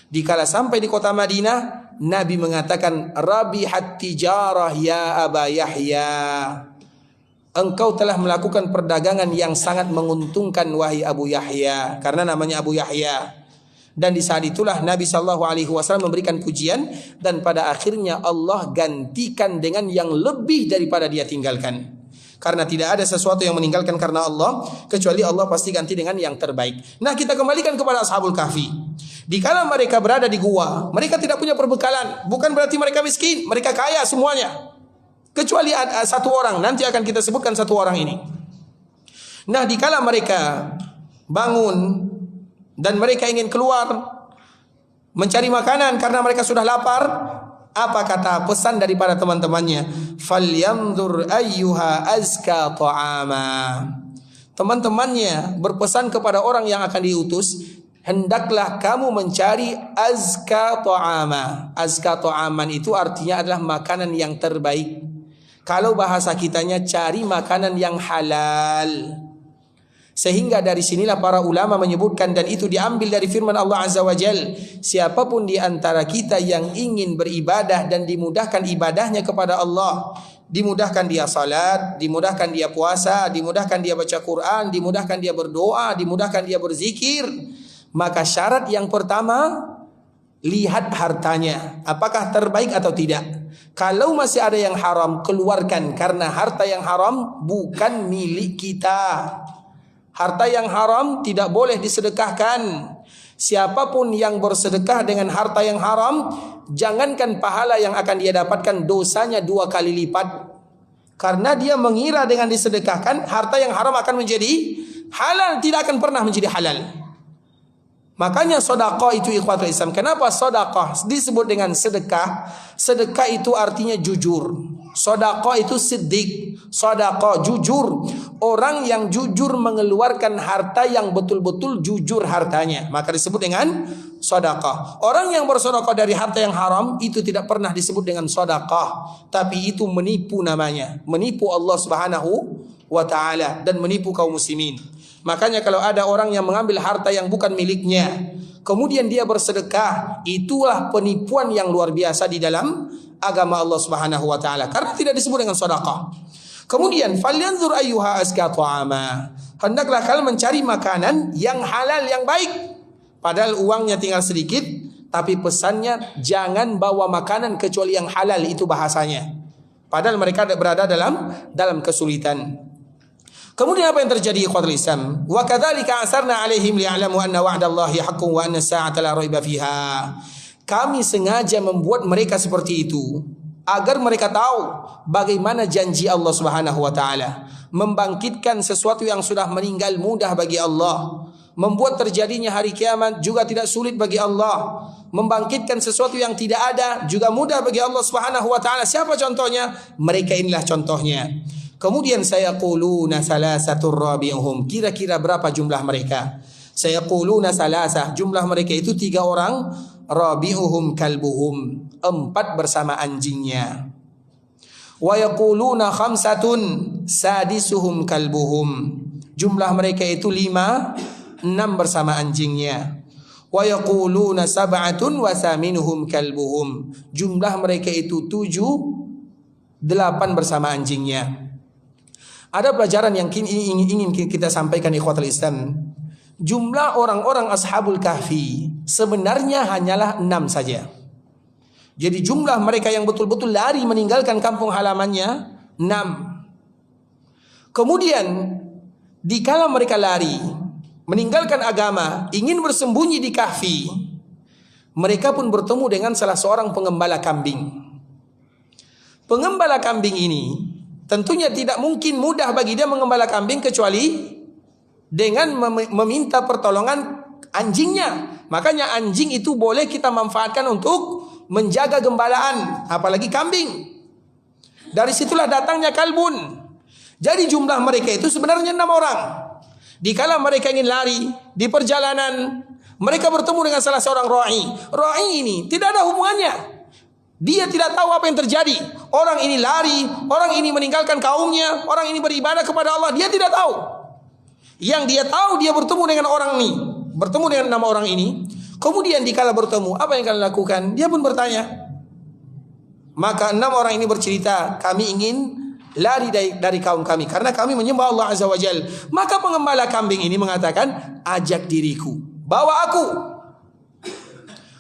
Dikala sampai di kota Madinah, Nabi mengatakan, Rabihat tijarah ya Aba Yahya. Engkau telah melakukan perdagangan yang sangat menguntungkan wahai Abu Yahya. Karena namanya Abu Yahya. Dan di saat itulah Nabi SAW memberikan pujian. Dan pada akhirnya Allah gantikan dengan yang lebih daripada dia tinggalkan. Karena tidak ada sesuatu yang meninggalkan karena Allah, kecuali Allah pasti ganti dengan yang terbaik. Nah, kita kembalikan kepada Ashabul Kahfi. Dikala mereka berada di gua, mereka tidak punya perbekalan. Bukan berarti mereka miskin, mereka kaya semuanya. Kecuali ada satu orang, nanti akan kita sebutkan satu orang ini. Nah, dikala mereka bangun dan mereka ingin keluar mencari makanan karena mereka sudah lapar, apa kata pesan daripada teman-temannya? Falyanzur ayyuha azka ta'ama. Teman-temannya berpesan kepada orang yang akan diutus, hendaklah kamu mencari azka ta'ama. Azka ta'aman itu artinya adalah makanan yang terbaik. Kalau bahasa kitanya, cari makanan yang halal. Sehingga dari sinilah para ulama menyebutkan, dan itu diambil dari firman Allah Azza wa Jal, siapapun di antara kita yang ingin beribadah dan dimudahkan ibadahnya kepada Allah, dimudahkan dia salat, dimudahkan dia puasa, dimudahkan dia baca Quran, dimudahkan dia berdoa, dimudahkan dia berzikir, maka syarat yang pertama, lihat hartanya, apakah terbaik atau tidak. Kalau masih ada yang haram, keluarkan, karena harta yang haram bukan milik kita. Harta yang haram tidak boleh disedekahkan. Siapapun yang bersedekah dengan harta yang haram, jangankan pahala yang akan dia dapatkan, dosanya 2 kali lipat. Karena dia mengira dengan disedekahkan, harta yang haram akan menjadi halal, tidak akan pernah menjadi halal. Makanya sedekah itu ikhwatul Islam. Kenapa sedekah disebut dengan sedekah? Sedekah itu artinya jujur. Sedekah itu siddiq. Sedekah jujur. Orang yang jujur mengeluarkan harta yang betul-betul jujur hartanya, maka disebut dengan sedekah. Orang yang bersedekah dari harta yang haram itu tidak pernah disebut dengan sedekah, tapi itu menipu namanya. Menipu Allah Subhanahu wa taala dan menipu kaum muslimin. Makanya kalau ada orang yang mengambil harta yang bukan miliknya, kemudian dia bersedekah, itulah penipuan yang luar biasa di dalam agama Allah Subhanahu wa taala, karena tidak disebut dengan sedekah. Kemudian falyanzur ayyuha azka ta'ama. Hendaklah kalian mencari makanan yang halal yang baik. Padahal uangnya tinggal sedikit, tapi pesannya jangan bawa makanan kecuali yang halal, itu bahasanya. Padahal mereka berada dalam kesulitan. Kemudian apa yang terjadi ikhwatul Islam? Wa kadzalika asarna alaihim liya'lamu anna wa'dallahi haqqun wa anna as-sa'ata la raiba fiha. Kami sengaja membuat mereka seperti itu agar mereka tahu bagaimana janji Allah Subhanahu wa taala. Membangkitkan sesuatu yang sudah meninggal mudah bagi Allah. Membuat terjadinya hari kiamat juga tidak sulit bagi Allah. Membangkitkan sesuatu yang tidak ada juga mudah bagi Allah Subhanahu wa taala. Siapa contohnya? Mereka inilah contohnya. Kemudian sayaquluna salasatur rabi'uhum. Kira-kira berapa jumlah mereka? Sayaquluna salasah. Jumlah mereka itu 3 orang. Rabi'uhum kalbuhum. 4 bersama anjingnya. Wa yaquluna khamsatun sadisuhum kalbuhum. Jumlah mereka itu 5, 6 bersama anjingnya. Wa yaquluna sab'atun wa thaminuhum kalbuhum. Jumlah mereka itu 7, 8 bersama anjingnya. Ada pelajaran yang ingin kita sampaikan ikhwatul Islam. Jumlah orang-orang Ashabul Kahfi sebenarnya hanyalah 6 saja. Jadi jumlah mereka yang betul-betul lari meninggalkan kampung halamannya 6. Kemudian dikala mereka lari meninggalkan agama, ingin bersembunyi di kahfi, mereka pun bertemu dengan salah seorang pengembala kambing. Pengembala kambing ini tentunya tidak mungkin mudah bagi dia mengembala kambing kecuali dengan meminta pertolongan anjingnya. Makanya anjing itu boleh kita manfaatkan untuk menjaga gembalaan, apalagi kambing. Dari situlah datangnya kalbun. Jadi jumlah mereka itu sebenarnya 6 orang. Dikala mereka ingin lari di perjalanan, mereka bertemu dengan salah seorang ra'i. Ra'i ini tidak ada hubungannya. Dia tidak tahu apa yang terjadi. Orang ini lari, orang ini meninggalkan kaumnya, orang ini beribadah kepada Allah, dia tidak tahu. Yang dia tahu, dia bertemu dengan orang ini, bertemu dengan 6 orang ini. Kemudian dikala bertemu, apa yang kalian lakukan? Dia pun bertanya. Maka 6 orang ini bercerita, kami ingin lari dari kaum kami karena kami menyembah Allah Azza wa Jal. Maka pengembala kambing ini mengatakan, ajak diriku, bawa aku.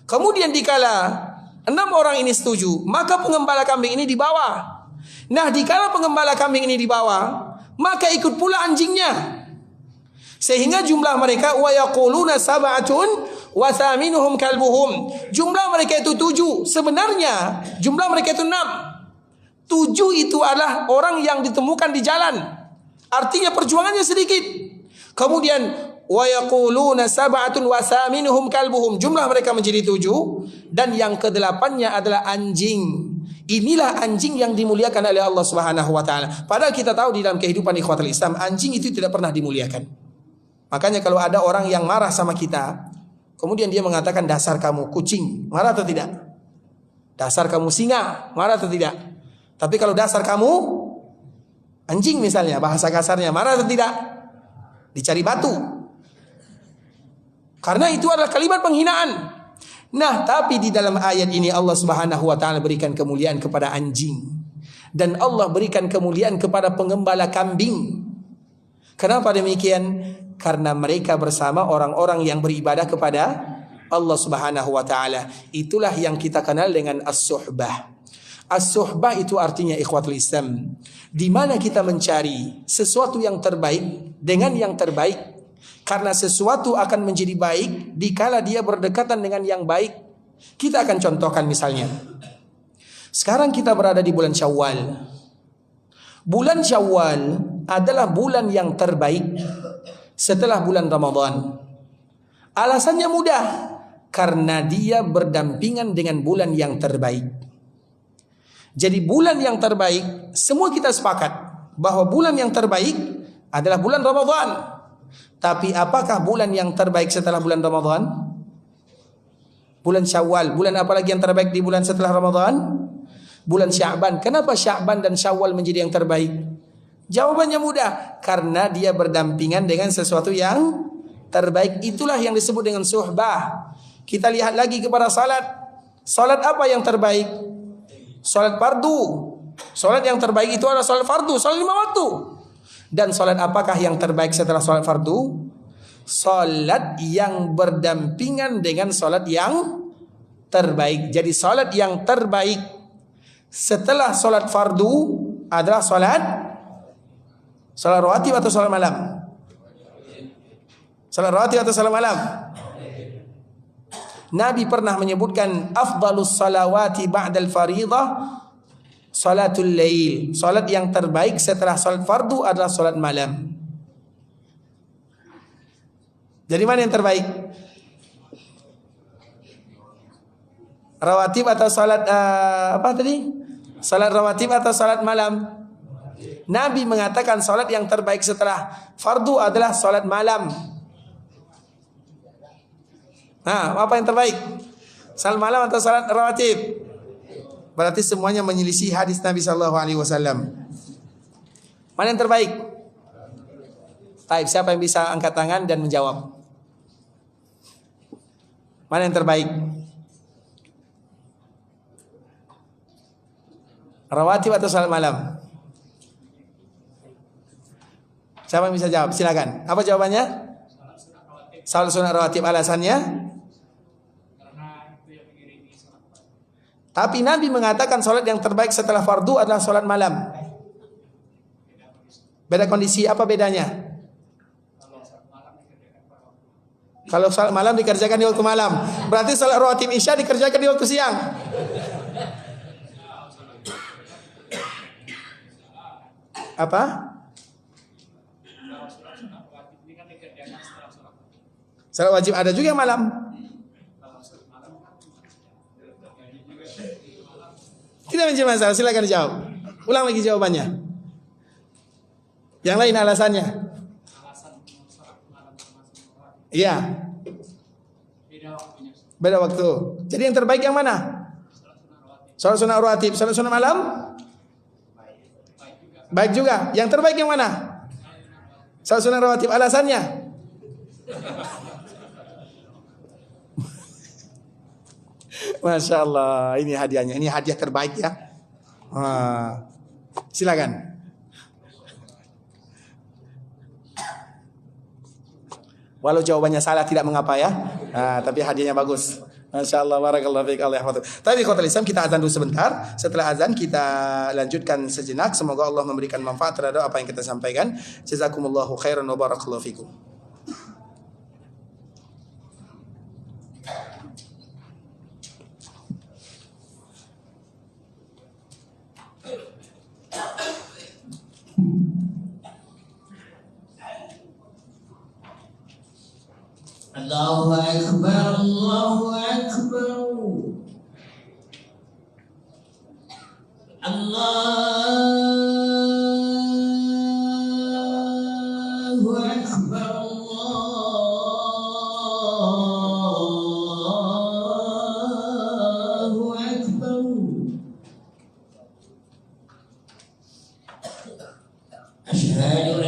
Kemudian dikala 6 orang ini setuju, maka pengembala kambing ini dibawa. Nah, dikala pengembala kambing ini dibawa, maka ikut pula anjingnya. Sehingga jumlah mereka wa yaquluna sab'atun wa thaminuhum kalbuhum. Jumlah mereka itu 7. Sebenarnya jumlah mereka itu 6. 7 itu adalah orang yang ditemukan di jalan. Artinya perjuangannya sedikit. Kemudian wa yaquluna sab'atun wa thaminuhum kalbuhum. Jumlah mereka menjadi 7 dan yang ke-8-nya adalah anjing. Inilah anjing yang dimuliakan oleh Allah Subhanahu wa taala. Padahal kita tahu di dalam kehidupan ikhwatul Islam, anjing itu tidak pernah dimuliakan. Makanya kalau ada orang yang marah sama kita, kemudian dia mengatakan dasar kamu kucing, marah atau tidak? Dasar kamu singa, marah atau tidak? Tapi kalau dasar kamu anjing misalnya, bahasa kasarnya, marah atau tidak? Dicari batu. Karena itu adalah kalimat penghinaan. Nah, tapi di dalam ayat ini Allah Subhanahu wa taala berikan kemuliaan kepada anjing dan Allah berikan kemuliaan kepada pengembala kambing. Kenapa demikian? Karena mereka bersama orang-orang yang beribadah kepada Allah Subhanahu wa taala. Itulah yang kita kenal dengan as-suhbah. As-suhbah itu artinya ikhwatul Islam, di mana kita mencari sesuatu yang terbaik dengan yang terbaik. Karena sesuatu akan menjadi baik dikala dia berdekatan dengan yang baik. Kita akan contohkan misalnya. Sekarang kita berada di bulan Syawal. Bulan Syawal adalah bulan yang terbaik setelah bulan Ramadan. Alasannya mudah, karena dia berdampingan dengan bulan yang terbaik. Jadi bulan yang terbaik, semua kita sepakat bahwa bulan yang terbaik adalah bulan Ramadan. Tapi apakah bulan yang terbaik setelah bulan Ramadan? Bulan Syawal. Bulan apa lagi yang terbaik di bulan setelah Ramadan? Bulan Sya'ban. Kenapa Sya'ban dan Syawal menjadi yang terbaik? Jawabannya mudah, karena dia berdampingan dengan sesuatu yang terbaik. Itulah yang disebut dengan suhbah. Kita lihat lagi kepada salat. Salat apa yang terbaik? Salat fardu. Salat yang terbaik itu adalah salat fardu, salat 5 waktu. Dan salat apakah yang terbaik setelah salat fardu? Salat yang berdampingan dengan salat yang terbaik. Jadi salat yang terbaik setelah salat fardu adalah salat rawatib atau salat malam? Salat rawatib atau salat malam? Nabi pernah menyebutkan afdalus salawati ba'dal fariḍah salatul lail. Salat yang terbaik setelah salat fardu adalah salat malam. Jadi mana yang terbaik? Rawatib atau salat apa tadi? Salat rawatib atau salat malam? Nabi mengatakan salat yang terbaik setelah fardu adalah salat malam. Nah, apa yang terbaik? Salat malam atau salat rawatib? Berarti semuanya menyelisih hadis Nabi sallallahu alaihi wasallam. Mana yang terbaik? Baik, siapa yang bisa angkat tangan dan menjawab? Mana yang terbaik? Rawatib atau salat malam? Siapa yang bisa jawab? Silakan. Apa jawabannya? Salat sunat rawatib. Alasannya? Tapi Nabi mengatakan salat yang terbaik setelah fardu adalah salat malam. Beda kondisi, apa bedanya? Kalau salat malam dikerjakan di waktu malam, berarti salat rawatib Isya dikerjakan di waktu siang. Apa? Salat wajib ada juga yang malam. Tidak menjadi masalah, silakan dijawab. Ulang lagi jawabannya. Yang lain alasannya. Iya. Beda waktu. Jadi yang terbaik yang mana? Salat sunat rawatib. Salat sunat malam? Baik juga. Yang terbaik yang mana? Salat sunat rawatib. Alasannya? Masya Allah. Ini hadiahnya. Ini hadiah terbaik ya. Silakan. Walau jawabannya salah tidak mengapa ya. Tapi hadiahnya bagus. Masya Allah, barakallahu fiik, Allah yahfadzu. Tapi ikhwatul Islam, kita azan dulu sebentar. Setelah azan kita lanjutkan sejenak. Semoga Allah memberikan manfaat terhadap apa yang kita sampaikan. Jazakumullahu khairan wa barakallahu fikum. Allahu Akbar, Allahu Akbar. Allahu Akbar, Allahu Akbar. Asyhadu an la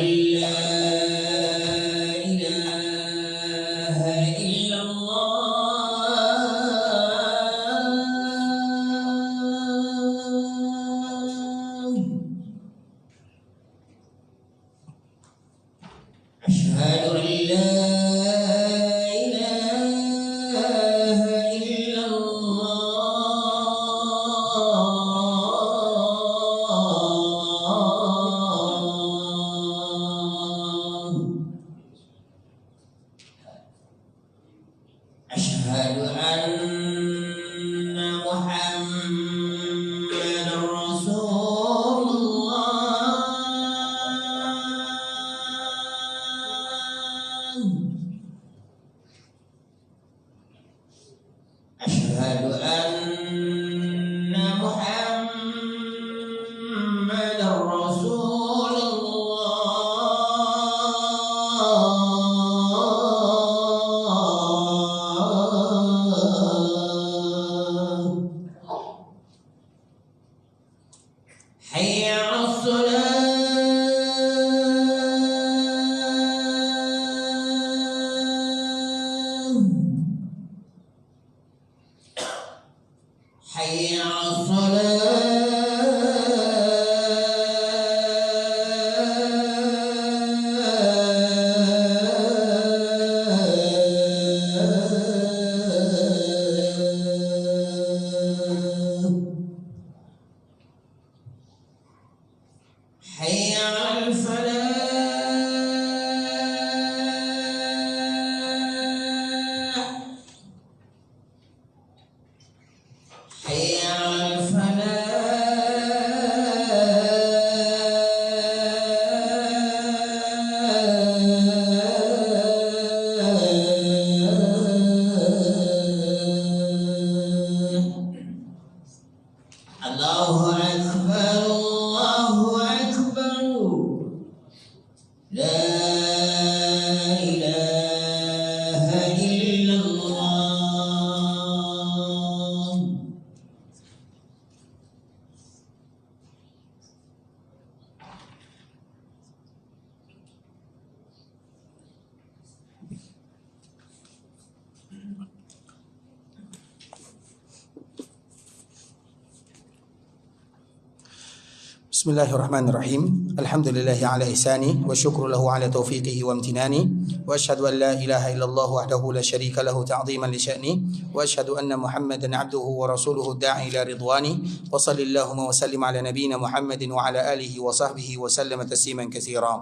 Bismillahirrahmanirrahim. Alhamdulillahi ala ihsani wa syukru lahu ala taufiqihi wa amtinani wa ashhadu an la ilaha illallah wahdahu la syarika lahu ta'ziman li sya'ni wa ashhadu anna Muhammadan 'abduhu wa rasuluhu da'i ila ridwani wa sallallahu wa sallim ala nabiyyina Muhammadin wa ala alihi wa sahbihi wa sallama tasliman katsira.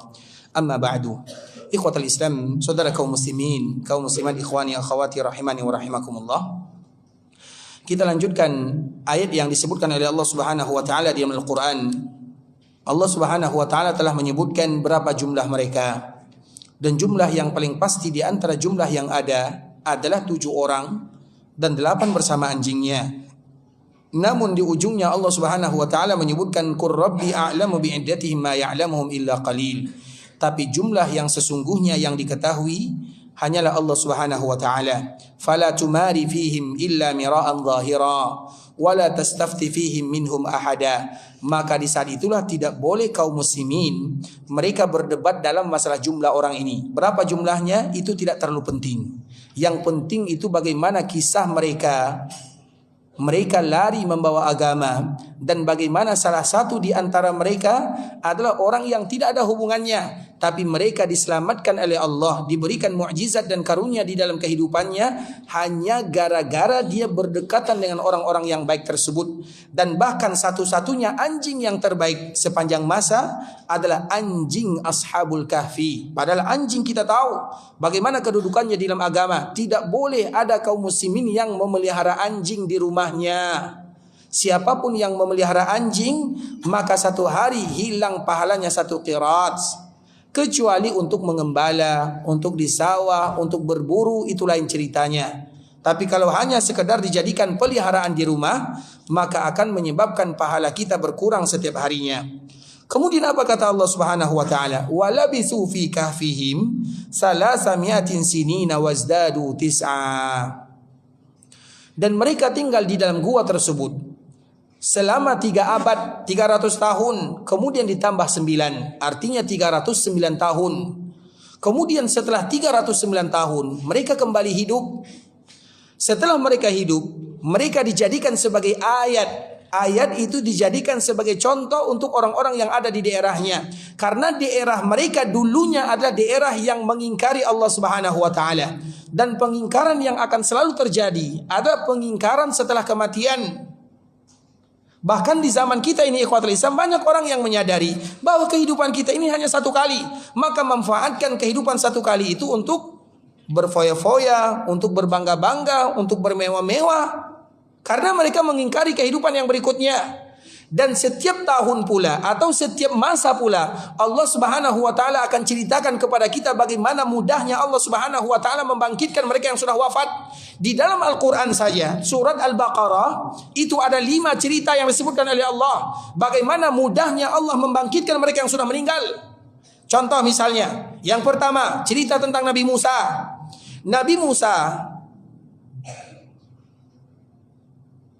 Amma ba'du. Ikhwatal Islam, saudara kaum muslimin, kaum muslimat, ikhwani akhwati rahimani wa rahimakumullah. Kita lanjutkan ayat yang disebutkan oleh Allah Subhanahu wa taala di dalam Al-Qur'an. Allah Subhanahu wa taala telah menyebutkan berapa jumlah mereka. Dan jumlah yang paling pasti di antara jumlah yang ada adalah 7 orang dan 8 bersama anjingnya. Namun di ujungnya Allah Subhanahu wa taala menyebutkan qur rabbi a'lamu bi'iddatihim ma ya'lamuhum illa qalil. Tapi jumlah yang sesungguhnya yang diketahui hanyalah Allah Subhanahu wa taala. Fala tumari fihim illa mira'an zahira wala tastafti fihim minhum ahada. Maka di saat itulah tidak boleh kaum muslimin mereka berdebat dalam masalah jumlah orang ini. Berapa jumlahnya itu tidak terlalu penting. Yang penting itu bagaimana kisah mereka. Mereka lari membawa agama dan bagaimana salah satu di antara mereka adalah orang yang tidak ada hubungannya, tapi mereka diselamatkan oleh Allah, diberikan mukjizat dan karunia di dalam kehidupannya hanya gara-gara dia berdekatan dengan orang-orang yang baik tersebut. Dan bahkan satu-satunya anjing yang terbaik sepanjang masa adalah anjing Ashabul Kahfi. Padahal anjing kita tahu bagaimana kedudukannya di dalam agama. Tidak boleh ada kaum muslimin yang memelihara anjing di rumahnya. Siapapun yang memelihara anjing maka satu hari hilang pahalanya 1 qirat. Kecuali untuk mengembala, untuk di sawah, untuk berburu, itu lain ceritanya. Tapi kalau hanya sekedar dijadikan peliharaan di rumah, maka akan menyebabkan pahala kita berkurang setiap harinya. Kemudian apa kata Allah Subhanahu wa taala? Walabithu fi kahfihim 300 sinina wazdadu 9. Dan mereka tinggal di dalam gua tersebut selama 3 abad, 300 tahun, kemudian ditambah 9, artinya 309 tahun. Kemudian setelah 309 tahun mereka kembali hidup. Setelah mereka hidup, mereka dijadikan sebagai ayat. Ayat itu dijadikan sebagai contoh untuk orang-orang yang ada di daerahnya. Karena daerah mereka dulunya adalah daerah yang mengingkari Allah Subhanahu wa taala. Dan pengingkaran yang akan selalu terjadi ada pengingkaran setelah kematian. Bahkan di zaman kita ini ikhwatul Islam, banyak orang yang menyadari bahwa kehidupan kita ini hanya 1 kali. Maka manfaatkan kehidupan 1 kali itu untuk berfoya-foya, untuk berbangga-bangga, untuk bermewah-mewah. Karena mereka mengingkari kehidupan yang berikutnya. Dan setiap tahun pula atau setiap masa pula Allah Subhanahu wa taala akan ceritakan kepada kita bagaimana mudahnya Allah Subhanahu wa taala membangkitkan mereka yang sudah wafat. Di dalam Al-Qur'an saja surat Al-Baqarah itu ada 5 cerita yang disebutkan oleh Allah bagaimana mudahnya Allah membangkitkan mereka yang sudah meninggal. Contoh misalnya, yang pertama cerita tentang Nabi Musa. Nabi Musa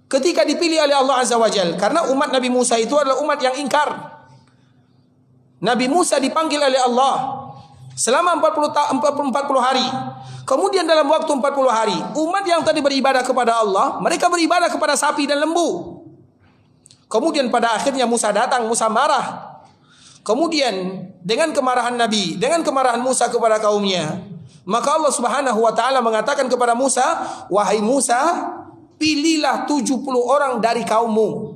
ketika dipilih oleh Allah Azza wa Jalla, karena umat Nabi Musa itu adalah umat yang ingkar. Nabi Musa dipanggil oleh Allah selama 40 hari. Kemudian dalam waktu 40 hari, umat yang tadi beribadah kepada Allah, mereka beribadah kepada sapi dan lembu. Kemudian pada akhirnya Musa datang, Musa marah. Kemudian dengan kemarahan Nabi, dengan kemarahan Musa kepada kaumnya, maka Allah Subhanahu wa taala mengatakan kepada Musa, "Wahai Musa, pilihlah 70 orang dari kaummu."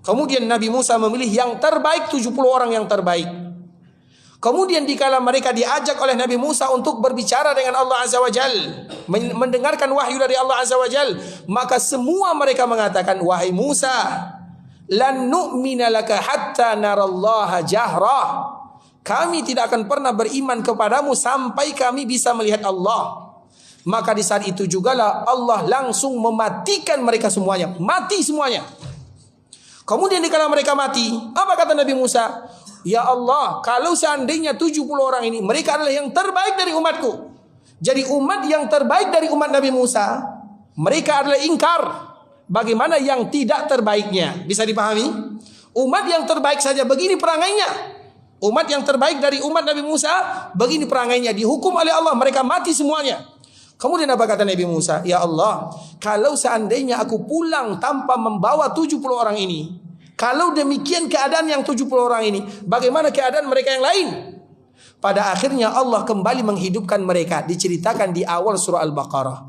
Kemudian Nabi Musa memilih yang terbaik, 70 orang yang terbaik. Kemudian dikala mereka diajak oleh Nabi Musa untuk berbicara dengan Allah Azza wa Jal, mendengarkan wahyu dari Allah Azza wa Jal, maka semua mereka mengatakan, "Wahai Musa, lan nu'mina laka hatta narallaha jahra." Kami tidak akan pernah beriman kepadamu sampai kami bisa melihat Allah. Maka di saat itu jugalah Allah langsung mematikan mereka semuanya. Mati semuanya. Kemudian dikala mereka mati, apa kata Nabi Musa? "Ya Allah, kalau seandainya 70 orang ini, mereka adalah yang terbaik dari umatku." Jadi umat yang terbaik dari umat Nabi Musa, mereka adalah ingkar. Bagaimana yang tidak terbaiknya? Bisa dipahami? Umat yang terbaik saja begini perangainya. Umat yang terbaik dari umat Nabi Musa, begini perangainya. Dihukum oleh Allah, mereka mati semuanya. Kemudian apa kata Nabi Musa? "Ya Allah, kalau seandainya aku pulang tanpa membawa 70 orang ini, kalau demikian keadaan yang 70 orang ini, bagaimana keadaan mereka yang lain?" Pada akhirnya Allah kembali menghidupkan mereka. Diceritakan di awal surah Al-Baqarah.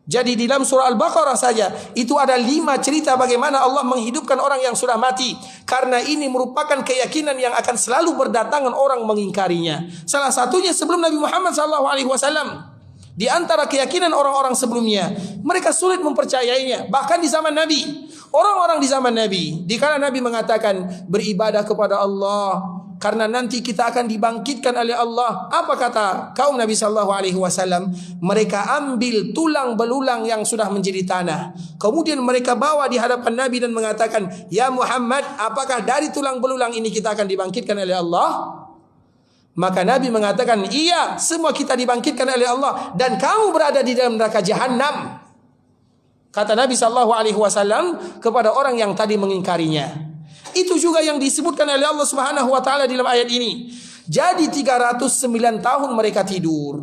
Jadi di dalam surah Al-Baqarah saja itu ada 5 cerita bagaimana Allah menghidupkan orang yang sudah mati. Karena ini merupakan keyakinan yang akan selalu berdatangan orang mengingkarinya. Salah satunya sebelum Nabi Muhammad SAW. Di antara keyakinan orang-orang sebelumnya, mereka sulit mempercayainya. Bahkan di zaman Nabi, orang-orang di zaman Nabi, dikala Nabi mengatakan beribadah kepada Allah, karena nanti kita akan dibangkitkan oleh Allah. Apa kata kaum Nabi sallallahu alaihi wasallam? Mereka ambil tulang belulang yang sudah menjadi tanah, kemudian mereka bawa di hadapan Nabi dan mengatakan, "Ya Muhammad, apakah dari tulang belulang ini kita akan dibangkitkan oleh Allah?" Maka Nabi mengatakan, "Iya, semua kita dibangkitkan oleh Allah dan kamu berada di dalam neraka jahanam." Kata Nabi sallallahu alaihi wasallam kepada orang yang tadi mengingkarinya. Itu juga yang disebutkan oleh Allah Subhanahu wa taala dalam ayat ini. Jadi 309 tahun mereka tidur.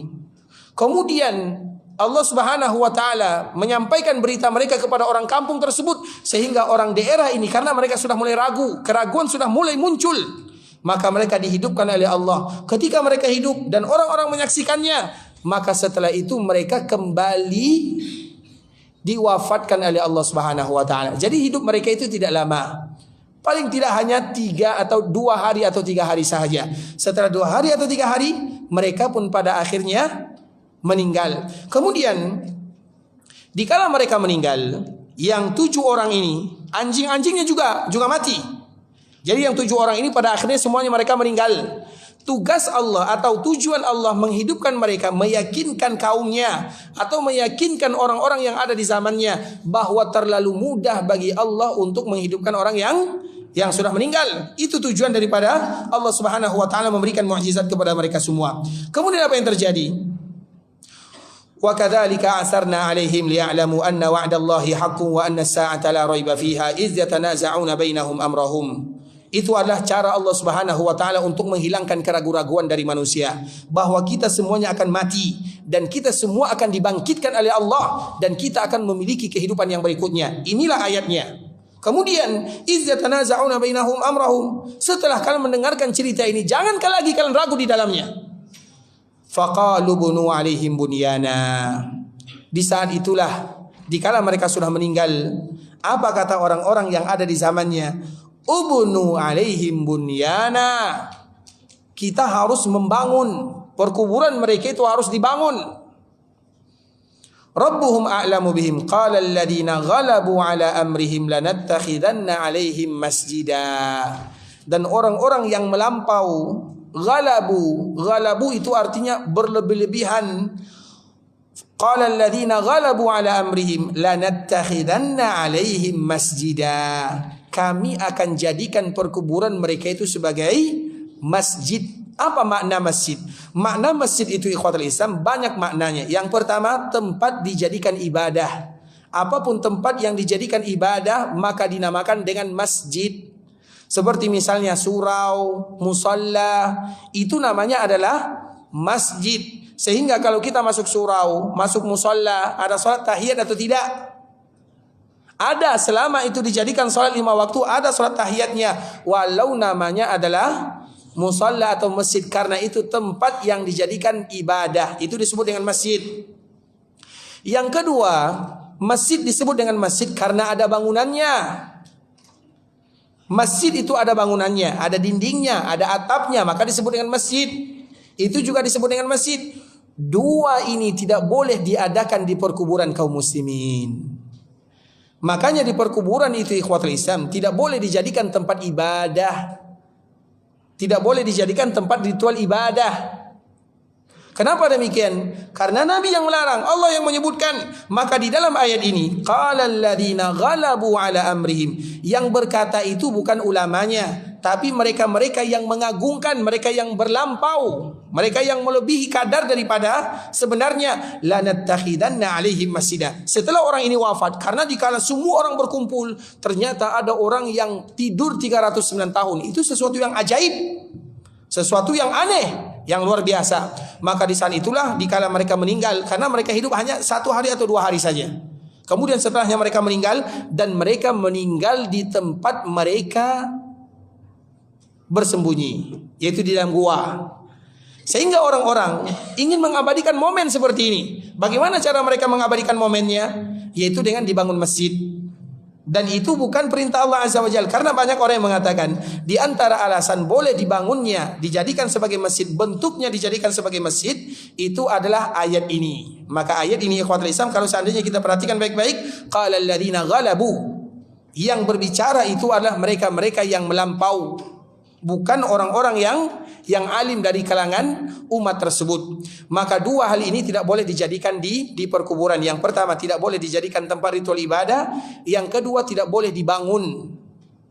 Kemudian Allah Subhanahu wa taala menyampaikan berita mereka kepada orang kampung tersebut, sehingga orang daerah ini karena mereka sudah mulai ragu, keraguan sudah mulai muncul, maka mereka dihidupkan oleh Allah. Ketika mereka hidup dan orang-orang menyaksikannya, maka setelah itu mereka kembali diwafatkan oleh Allah Subhanahu wa taala. Jadi hidup mereka itu tidak lama. Paling tidak hanya 3 atau 2 hari atau 3 hari sahaja. Setelah 2 hari atau 3 hari, mereka pun pada akhirnya meninggal. Kemudian, dikala mereka meninggal, yang 7 orang ini, anjing-anjingnya juga mati. Jadi yang 7 orang ini pada akhirnya semuanya mereka meninggal. Tugas Allah atau tujuan Allah menghidupkan mereka, meyakinkan kaumnya atau meyakinkan orang-orang yang ada di zamannya bahwa terlalu mudah bagi Allah untuk menghidupkan orang yang sudah meninggal. Itu tujuan daripada Allah Subhanahu wa taala memberikan mukjizat kepada mereka semua. Kemudian apa yang terjadi? Wa kadzalika asarna 'alaihim liya'lamu anna wa'dallahi haqqun wa anna as-sa'ata la raiba fiha idz yatanaza'una bainahum amrahum. Itu adalah cara Allah Subhanahu wa taala untuk menghilangkan keraguan-raguan dari manusia bahwa kita semuanya akan mati dan kita semua akan dibangkitkan oleh Allah dan kita akan memiliki kehidupan yang berikutnya. Inilah ayatnya. Kemudian iz yatanaza'una bainahum amrahum. Setelah kalian mendengarkan cerita ini, jangankan lagi kalian ragu di dalamnya. Faqalu bunu 'alaihim bunyana. Di saat itulah dikala mereka sudah meninggal, apa kata orang-orang yang ada di zamannya? Ubnu 'alaihim bunyana. Kita harus membangun perkuburan mereka, itu harus dibangun. Rabbuhum a'lamu bihim qala alladziina ghalabu 'ala amrihim lanattakhidanna 'alaihim masjida. Dan orang-orang yang melampau, ghalabu itu artinya berlebih-lebihan. Qala alladziina ghalabu 'ala amrihim lanattakhidanna 'alaihim masjida. Kami akan jadikan perkuburan mereka itu sebagai masjid. Apa makna masjid? Makna masjid itu ikhwatul Islam banyak maknanya. Yang pertama, tempat dijadikan ibadah. Apapun tempat yang dijadikan ibadah maka dinamakan dengan masjid. Seperti misalnya surau, musalla, itu namanya adalah masjid. Sehingga kalau kita masuk surau, masuk musalla, ada salat tahiyat atau tidak? Ada, selama itu dijadikan salat 5 waktu, ada salat tahiyatnya, walau namanya adalah musalla atau masjid, karena itu tempat yang dijadikan ibadah, itu disebut dengan masjid. Yang kedua, masjid disebut dengan masjid karena ada bangunannya. Masjid itu ada bangunannya, ada dindingnya, ada atapnya, maka disebut dengan masjid. Itu juga disebut dengan masjid. Dua ini tidak boleh diadakan di perkuburan kaum muslimin. Makanya di perkuburan itu ikhwatul Islam tidak boleh dijadikan tempat ibadah. Tidak boleh dijadikan tempat ritual ibadah. Kenapa demikian? Karena Nabi yang melarang, Allah yang menyebutkan. Maka di dalam ayat ini, qala alladziina ghalabu 'ala amrihim. Yang berkata itu bukan ulamanya, tapi mereka-mereka yang mengagungkan, mereka yang berlampau, mereka yang melebihi kadar daripada sebenarnya. Lanattakhidanna 'alaihim masjida. Setelah orang ini wafat, karena dikala semua orang berkumpul, ternyata ada orang yang tidur 309 tahun. Itu sesuatu yang ajaib, sesuatu yang aneh, yang luar biasa. Maka di saat itulah dikala mereka meninggal, karena mereka hidup hanya 1 hari atau 2 hari saja. Kemudian setelahnya mereka meninggal, dan mereka meninggal di tempat mereka bersembunyi, yaitu di dalam gua. Sehingga orang-orang ingin mengabadikan momen seperti ini. Bagaimana cara mereka mengabadikan momennya? Yaitu dengan dibangun masjid. Dan itu bukan perintah Allah Azza wa Jalla. Karena banyak orang yang mengatakan, di antara alasan boleh dibangunnya, dijadikan sebagai masjid, bentuknya dijadikan sebagai masjid, itu adalah ayat ini. Maka ayat ini ikhwatul Islam, kalau seandainya kita perhatikan baik-baik, qala alladziina ghalabu, yang berbicara itu adalah mereka-mereka yang melampau, bukan orang-orang yang alim dari kalangan umat tersebut. Maka dua hal ini tidak boleh dijadikan di perkuburan. Yang pertama, tidak boleh dijadikan tempat ritual ibadah. Yang kedua, tidak boleh dibangun,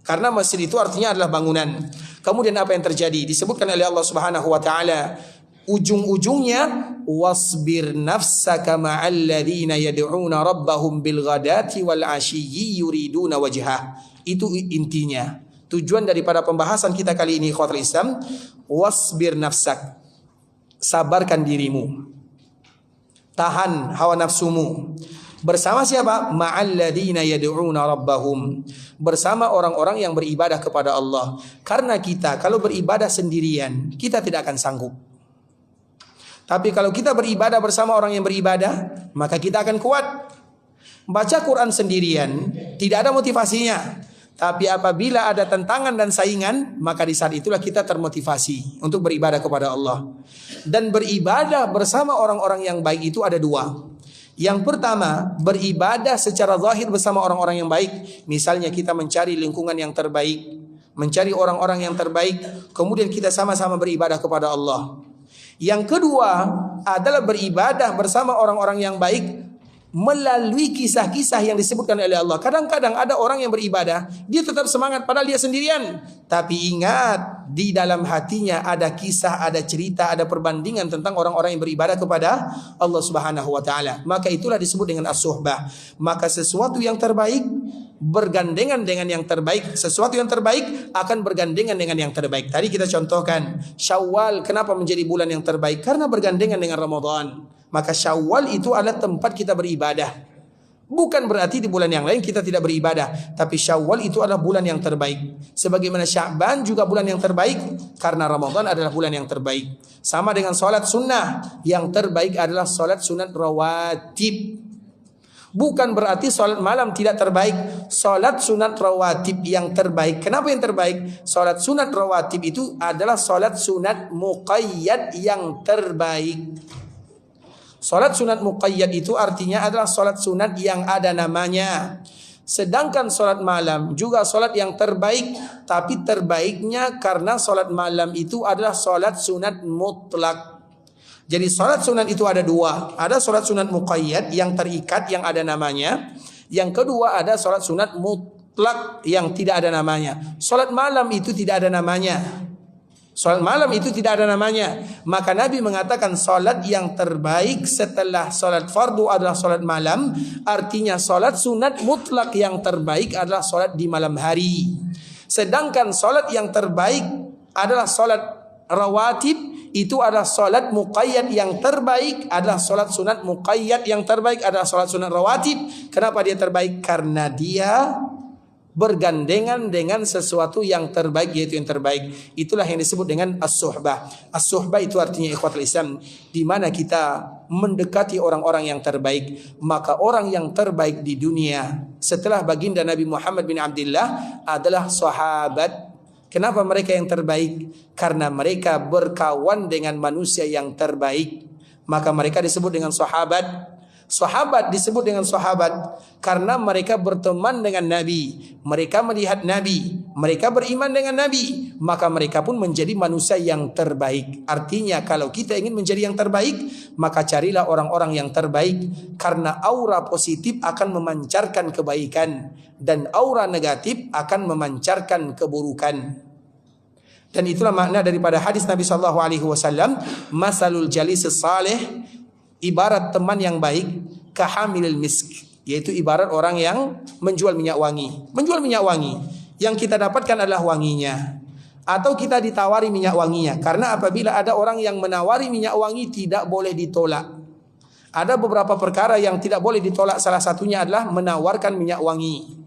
karena masjid itu artinya adalah bangunan. Kemudian apa yang terjadi? Disebutkan oleh Allah Subhanahu wa taala, ujung-ujungnya wasbir nafsaka ma'al ladzina yad'una rabbahum bil ghadati wal 'ashiyyi yuriduna wajhah. Itu intinya. Tujuan daripada pembahasan kita kali ini, ikhwatul Islam, wasbir nafsak, sabarkan dirimu, tahan hawa nafsumu. Bersama siapa? Ma'al ladzina yad'una rabbahum, bersama orang-orang yang beribadah kepada Allah. Karena kita kalau beribadah sendirian, kita tidak akan sanggup. Tapi kalau kita beribadah bersama orang yang beribadah, maka kita akan kuat. Baca Quran sendirian tidak ada motivasinya. Tapi apabila ada tentangan dan saingan, maka di saat itulah kita termotivasi untuk beribadah kepada Allah. Dan beribadah bersama orang-orang yang baik itu ada dua. Yang pertama, beribadah secara zahir bersama orang-orang yang baik. Misalnya kita mencari lingkungan yang terbaik, mencari orang-orang yang terbaik, kemudian kita sama-sama beribadah kepada Allah. Yang kedua adalah beribadah bersama orang-orang yang baik melalui kisah-kisah yang disebutkan oleh Allah. Kadang-kadang ada orang yang beribadah, dia tetap semangat padahal dia sendirian. Tapi ingat, di dalam hatinya ada kisah, ada cerita, ada perbandingan tentang orang-orang yang beribadah kepada Allah Subhanahu wa taala. Maka itulah disebut dengan as-suhbah. Maka sesuatu yang terbaik bergandengan dengan yang terbaik. Sesuatu yang terbaik akan bergandengan dengan yang terbaik. Tadi kita contohkan Syawal, kenapa menjadi bulan yang terbaik? Karena bergandengan dengan Ramadan. Maka Syawal itu adalah tempat kita beribadah. Bukan berarti di bulan yang lain kita tidak beribadah, tapi Syawal itu adalah bulan yang terbaik. Sebagaimana Sya'ban juga bulan yang terbaik, karena Ramadan adalah bulan yang terbaik. Sama dengan salat sunnah, yang terbaik adalah salat sunat rawatib. Bukan berarti salat malam tidak terbaik. Salat sunat rawatib yang terbaik. Kenapa yang terbaik? Salat sunat rawatib itu adalah salat sunat muqayyad yang terbaik. Salat sunat muqayyad itu artinya adalah salat sunat yang ada namanya. Sedangkan salat malam juga salat yang terbaik, tapi terbaiknya karena salat malam itu adalah salat sunat mutlak. Jadi salat sunat itu ada dua. Ada salat sunat muqayyad yang terikat, yang ada namanya. Yang kedua ada salat sunat mutlak yang tidak ada namanya. Salat malam itu tidak ada namanya. Salat malam itu tidak ada namanya. Maka Nabi mengatakan salat yang terbaik setelah salat fardu adalah salat malam. Artinya salat sunat mutlak yang terbaik adalah salat di malam hari. Sedangkan salat yang terbaik adalah salat rawatib. Itu adalah salat muqayyad yang terbaik adalah salat sunat muqayyad yang terbaik adalah salat sunat rawatib. Kenapa dia terbaik? Karena dia bergandengan dengan sesuatu yang terbaik, yaitu yang terbaik. Itulah yang disebut dengan as-suhbah. As-suhbah itu artinya ikhwatul Islam, di mana kita mendekati orang-orang yang terbaik. Maka orang yang terbaik di dunia setelah baginda Nabi Muhammad bin Abdullah adalah sahabat. Kenapa mereka yang terbaik? Karena mereka berkawan dengan manusia yang terbaik. Maka mereka disebut dengan sahabat. Sahabat disebut dengan sahabat karena mereka berteman dengan Nabi, mereka melihat Nabi, mereka beriman dengan Nabi, maka mereka pun menjadi manusia yang terbaik. Artinya kalau kita ingin menjadi yang terbaik, maka carilah orang-orang yang terbaik, karena aura positif akan memancarkan kebaikan dan aura negatif akan memancarkan keburukan. Dan itulah makna daripada hadis Nabi SAW, masalul jalis salih, ibarat teman yang baik, kahamilil misk, yaitu ibarat orang yang menjual minyak wangi. Menjual minyak wangi, yang kita dapatkan adalah wanginya, atau kita ditawari minyak wanginya. Karena apabila ada orang yang menawari minyak wangi, tidak boleh ditolak. Ada beberapa perkara yang tidak boleh ditolak. Salah satunya adalah menawarkan minyak wangi.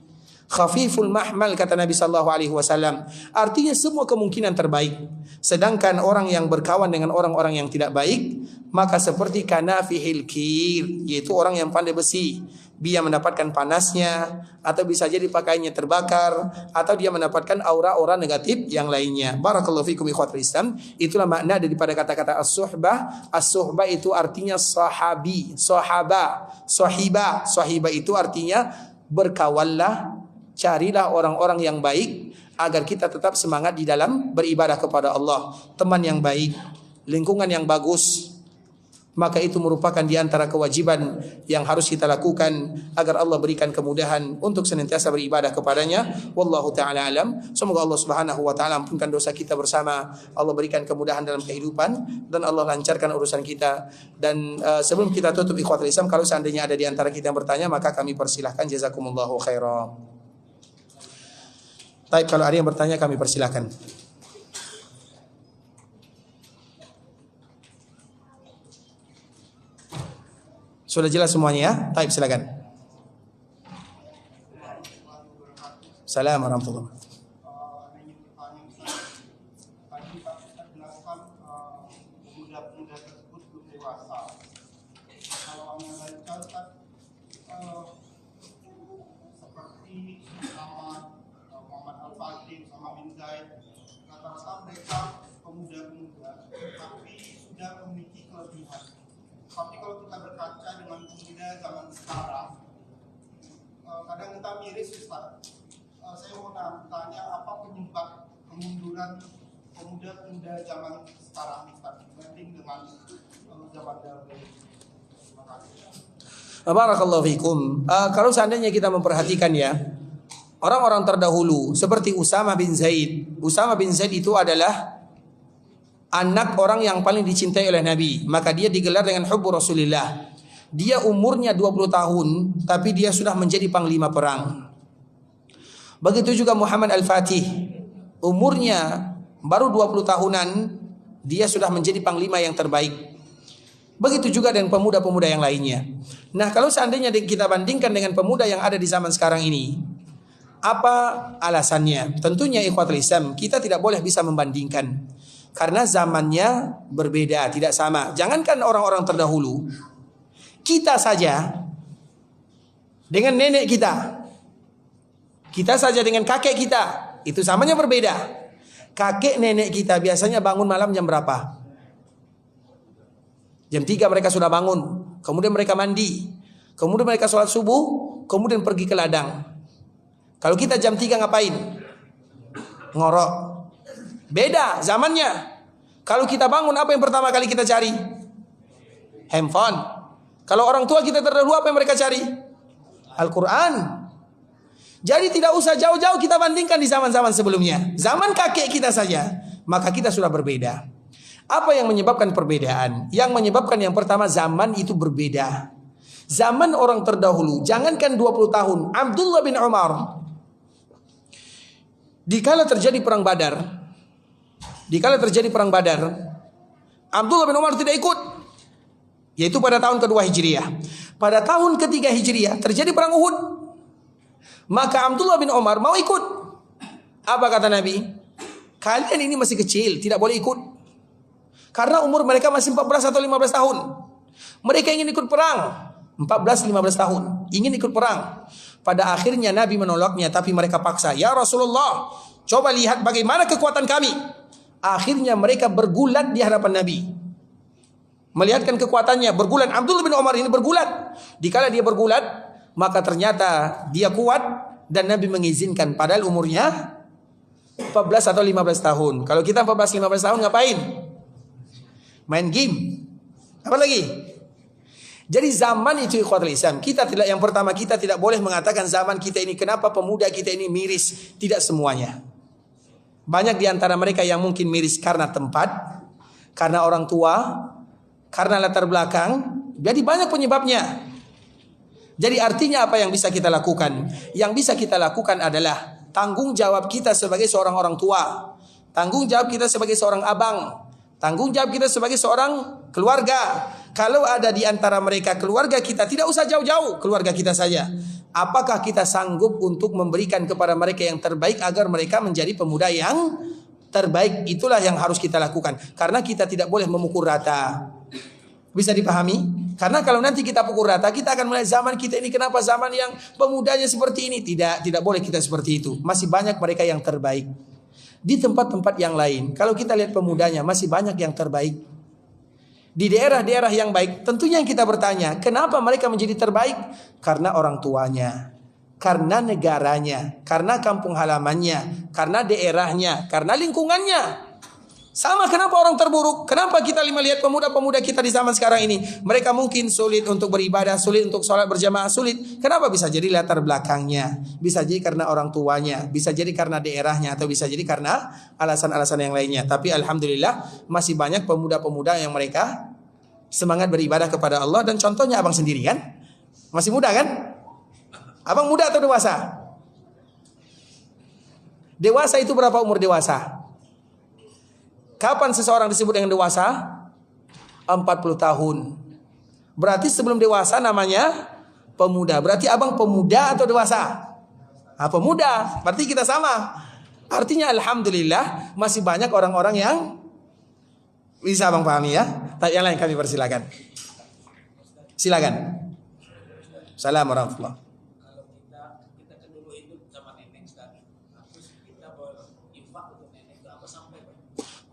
Khafiful mahmal, kata Nabi SAW. Artinya semua kemungkinan terbaik. Sedangkan orang yang berkawan dengan orang-orang yang tidak baik, maka seperti kanafihil kir, yaitu orang yang pandai besi. Dia mendapatkan panasnya, atau bisa jadi pakaiannya terbakar, atau dia mendapatkan aura-aura negatif yang lainnya. Barakallahu fikum ikhwatul Islam. Itulah makna daripada kata-kata as-suhbah. As-suhbah itu artinya sahabi, sahaba, sahibah. Sahibah itu artinya berkawanlah carilah orang-orang yang baik agar kita tetap semangat di dalam beribadah kepada Allah. Teman yang baik, lingkungan yang bagus, maka itu merupakan di antara kewajiban yang harus kita lakukan agar Allah berikan kemudahan untuk senantiasa beribadah kepadanya. Wallahu taala alam. Semoga Allah Subhanahu wa taala ampunkan dosa kita bersama. Allah berikan kemudahan dalam kehidupan dan Allah lancarkan urusan kita. Dan sebelum kita tutup ikhwatul Islam, kalau seandainya ada di antara kita yang bertanya, maka kami persilahkan. Jazakumullahu khairan. Baik, kalau ada yang bertanya kami persilahkan. Sudah jelas semuanya ya? Baik, silakan. Assalamualaikum warahmatullahi wabarakatuh. Tadi Pak Ustaz jelaskan pemuda-pemuda tersebut belum dewasa. Kalau yang lain kan seperti Muhammad Al-Fatih sama bin Zaid, rata-rata mereka pemuda-pemuda tapi sudah memiliki kelebihan. Tapi kalau kita berkaca dengan pemuda zaman sekarang, kadang kita miris Ustaz. Saya mau tanya apa penyebab kemunduran pemuda-pemuda zaman sekarang Ustaz dibanding dengan zaman dahulu. Terima kasih. Barakallahu fikum. Kalau seandainya kita memperhatikan ya, orang-orang terdahulu seperti Usama bin Zaid. Usama bin Zaid itu adalah anak orang yang paling dicintai oleh Nabi. Maka dia digelar dengan hubbu Rasulillah. Dia umurnya 20 tahun, tapi dia sudah menjadi panglima perang. Begitu juga Muhammad Al-Fatih. Umurnya baru 20 tahunan, dia sudah menjadi panglima yang terbaik. Begitu juga dengan pemuda-pemuda yang lainnya. Nah, kalau seandainya kita bandingkan dengan pemuda yang ada di zaman sekarang ini, apa alasannya? Tentunya ikhwatul Islam, kita tidak boleh bisa membandingkan. Karena zamannya berbeda, tidak sama. Jangankan orang-orang terdahulu, kita saja dengan nenek kita saja dengan kakek kita, itu zamannya berbeda. Kakek nenek kita biasanya bangun malam jam berapa? Jam 3 mereka sudah bangun, kemudian mereka mandi, kemudian mereka sholat subuh, kemudian pergi ke ladang. Kalau kita jam 3 ngapain? Ngorok. Beda zamannya. Kalau kita bangun, apa yang pertama kali kita cari? Handphone. Kalau orang tua kita terdahulu, apa yang mereka cari? Al-Quran. Jadi tidak usah jauh-jauh kita bandingkan di zaman-zaman sebelumnya. Zaman kakek kita saja, maka kita sudah berbeda. Apa yang menyebabkan perbedaan? Yang menyebabkan yang pertama, zaman itu berbeda. Zaman orang terdahulu, jangankan 20 tahun, Abdullah bin Umar, dikala terjadi perang Badar, Abdullah bin Umar tidak ikut, yaitu pada tahun kedua Hijriah. Pada tahun ketiga Hijriah terjadi perang Uhud. Maka Abdullah bin Umar mau ikut. Apa kata Nabi? Kalian ini masih kecil, tidak boleh ikut. Karena umur mereka masih 14 atau 15 tahun. Mereka ingin ikut perang. 14-15 tahun, ingin ikut perang. Pada akhirnya Nabi menolaknya, tapi mereka paksa. Ya Rasulullah, coba lihat bagaimana kekuatan kami. Akhirnya mereka bergulat di hadapan Nabi, melihatkan kekuatannya, bergulat. Abdullah bin Umar ini bergulat. Dikala dia bergulat, maka ternyata dia kuat dan Nabi mengizinkan. Padahal umurnya 14 atau 15 tahun. Kalau kita 14-15 tahun ngapain? Main game. Apa lagi? Jadi zaman itu ikhwatul Islam, kita tidak, yang pertama kita tidak boleh mengatakan zaman kita ini kenapa pemuda kita ini miris. Tidak semuanya. Banyak di antara mereka yang mungkin miris karena tempat, karena orang tua, karena latar belakang. Jadi banyak penyebabnya. Jadi artinya apa yang bisa kita lakukan? Yang bisa kita lakukan adalah tanggung jawab kita sebagai seorang orang tua, tanggung jawab kita sebagai seorang abang, tanggung jawab kita sebagai seorang keluarga. Kalau ada di antara mereka keluarga kita, tidak usah jauh-jauh, keluarga kita saja. Apakah kita sanggup untuk memberikan kepada mereka yang terbaik agar mereka menjadi pemuda yang terbaik? Itulah yang harus kita lakukan. Karena kita tidak boleh memukul rata. Bisa dipahami? Karena kalau nanti kita pukul rata, kita akan melihat zaman kita ini kenapa zaman yang pemudanya seperti ini. Tidak boleh kita seperti itu. Masih banyak mereka yang terbaik. Di tempat-tempat yang lain, kalau kita lihat pemudanya masih banyak yang terbaik. Di daerah-daerah yang baik, tentunya yang kita bertanya, kenapa mereka menjadi terbaik? Karena orang tuanya, karena negaranya, karena kampung halamannya, karena daerahnya, karena lingkungannya. Sama kenapa orang terburuk? Kenapa kita lihat pemuda-pemuda kita di zaman sekarang ini? Mereka mungkin sulit untuk beribadah, sulit untuk sholat berjamaah, sulit. Kenapa? Bisa jadi latar belakangnya, bisa jadi karena orang tuanya, bisa jadi karena daerahnya, atau bisa jadi karena alasan-alasan yang lainnya. Tapi alhamdulillah masih banyak pemuda-pemuda yang mereka semangat beribadah kepada Allah. Dan contohnya abang sendiri kan? Masih muda kan? Abang muda atau dewasa? Dewasa itu berapa umur dewasa? Kapan seseorang disebut dengan dewasa? 40 tahun. Berarti sebelum dewasa namanya pemuda. Berarti abang pemuda atau dewasa? Pemuda. Berarti kita sama. Artinya alhamdulillah masih banyak orang-orang yang bisa abang pahami ya. Yang lain kami persilakan. Silakan. Assalamualaikum warahmatullahi.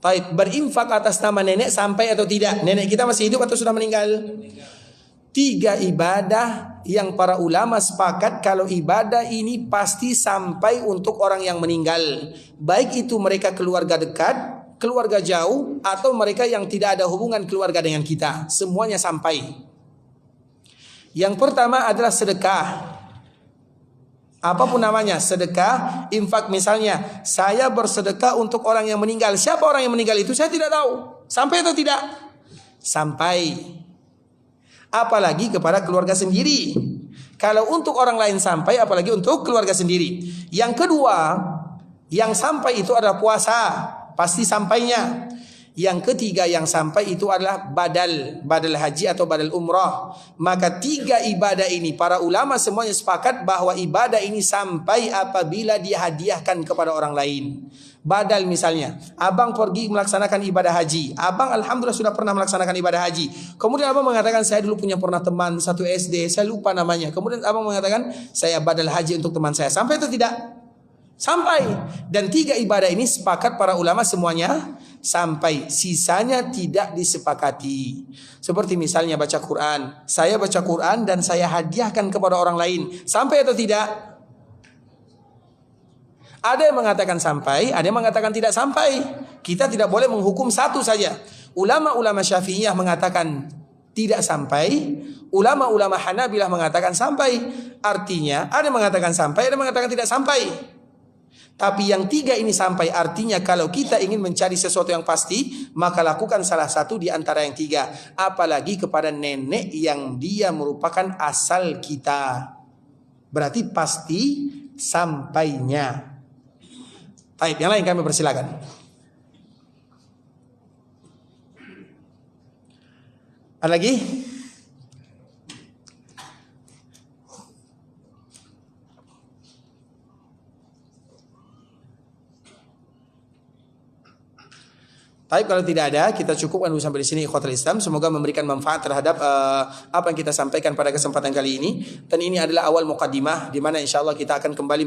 Baik, berinfak atas nama nenek sampai atau tidak? Nenek kita masih hidup atau sudah meninggal? 3 ibadah yang para ulama sepakat kalau ibadah ini pasti sampai untuk orang yang meninggal. Baik itu mereka keluarga dekat, keluarga jauh, atau mereka yang tidak ada hubungan keluarga dengan kita. Semuanya sampai. Yang pertama adalah sedekah. Apapun namanya, sedekah, infak. Misalnya saya bersedekah untuk orang yang meninggal. Siapa orang yang meninggal itu? Saya tidak tahu. Sampai atau tidak? Sampai. Apalagi kepada keluarga sendiri. Kalau untuk orang lain sampai, apalagi untuk keluarga sendiri. Yang kedua, yang sampai itu adalah puasa. Pasti sampainya. Yang ketiga yang sampai itu adalah badal haji atau badal umrah. Maka 3 ibadah ini para ulama semuanya sepakat bahwa ibadah ini sampai apabila dihadiahkan kepada orang lain. Badal misalnya, abang pergi melaksanakan ibadah haji. Abang alhamdulillah sudah pernah melaksanakan ibadah haji. Kemudian abang mengatakan saya dulu pernah teman satu SD, saya lupa namanya. Kemudian abang mengatakan saya badal haji untuk teman saya. Sampai atau tidak? Sampai. Dan 3 ibadah ini sepakat para ulama semuanya sampai. Sisanya tidak disepakati. Seperti misalnya baca Quran. Saya baca Quran dan saya hadiahkan kepada orang lain. Sampai atau tidak? Ada yang mengatakan sampai, ada yang mengatakan tidak sampai. Kita tidak boleh menghukum satu saja. Ulama-ulama Syafi'iyah mengatakan tidak sampai. Ulama-ulama Hanabilah mengatakan sampai. Artinya ada yang mengatakan sampai, ada yang mengatakan tidak sampai. Tapi yang 3 ini sampai, artinya kalau kita ingin mencari sesuatu yang pasti, maka lakukan salah satu di antara yang 3. Apalagi kepada nenek yang dia merupakan asal kita. Berarti pasti sampainya. Baik, yang lain kami persilakan. Ada lagi? Tapi kalau tidak ada, kita cukupkan dulu sampai di sini ikhwatul Islam. Semoga memberikan manfaat terhadap apa yang kita sampaikan pada kesempatan kali ini. Dan ini adalah awal muqaddimah di mana insyaallah kita akan kembali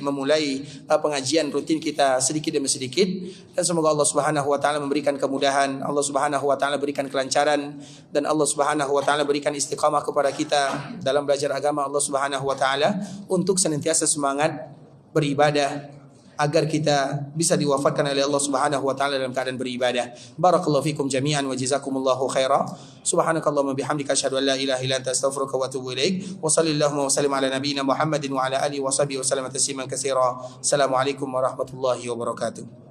memulai pengajian rutin kita sedikit demi sedikit. Dan semoga Allah Subhanahu wa taala memberikan kemudahan, Allah Subhanahu wa taala berikan kelancaran, dan Allah Subhanahu wa taala berikan istiqamah kepada kita dalam belajar agama Allah Subhanahu wa taala untuk senantiasa semangat beribadah, agar kita bisa diwafatkan oleh Allah Subhanahu wa taala dalam keadaan beribadah. Barakallahu fikum jami'an wa jazakumullahu khaira. Subhanakallahumma bihamdika asyhadu an la ilaha illa anta astaghfiruka wa atubu ilaik. Wa sallallahu wa sallim ala nabiyyina Muhammadin wa ala alihi wa sahbihi wa sallam tasliman katsira. Assalamualaikum warahmatullahi wabarakatuh.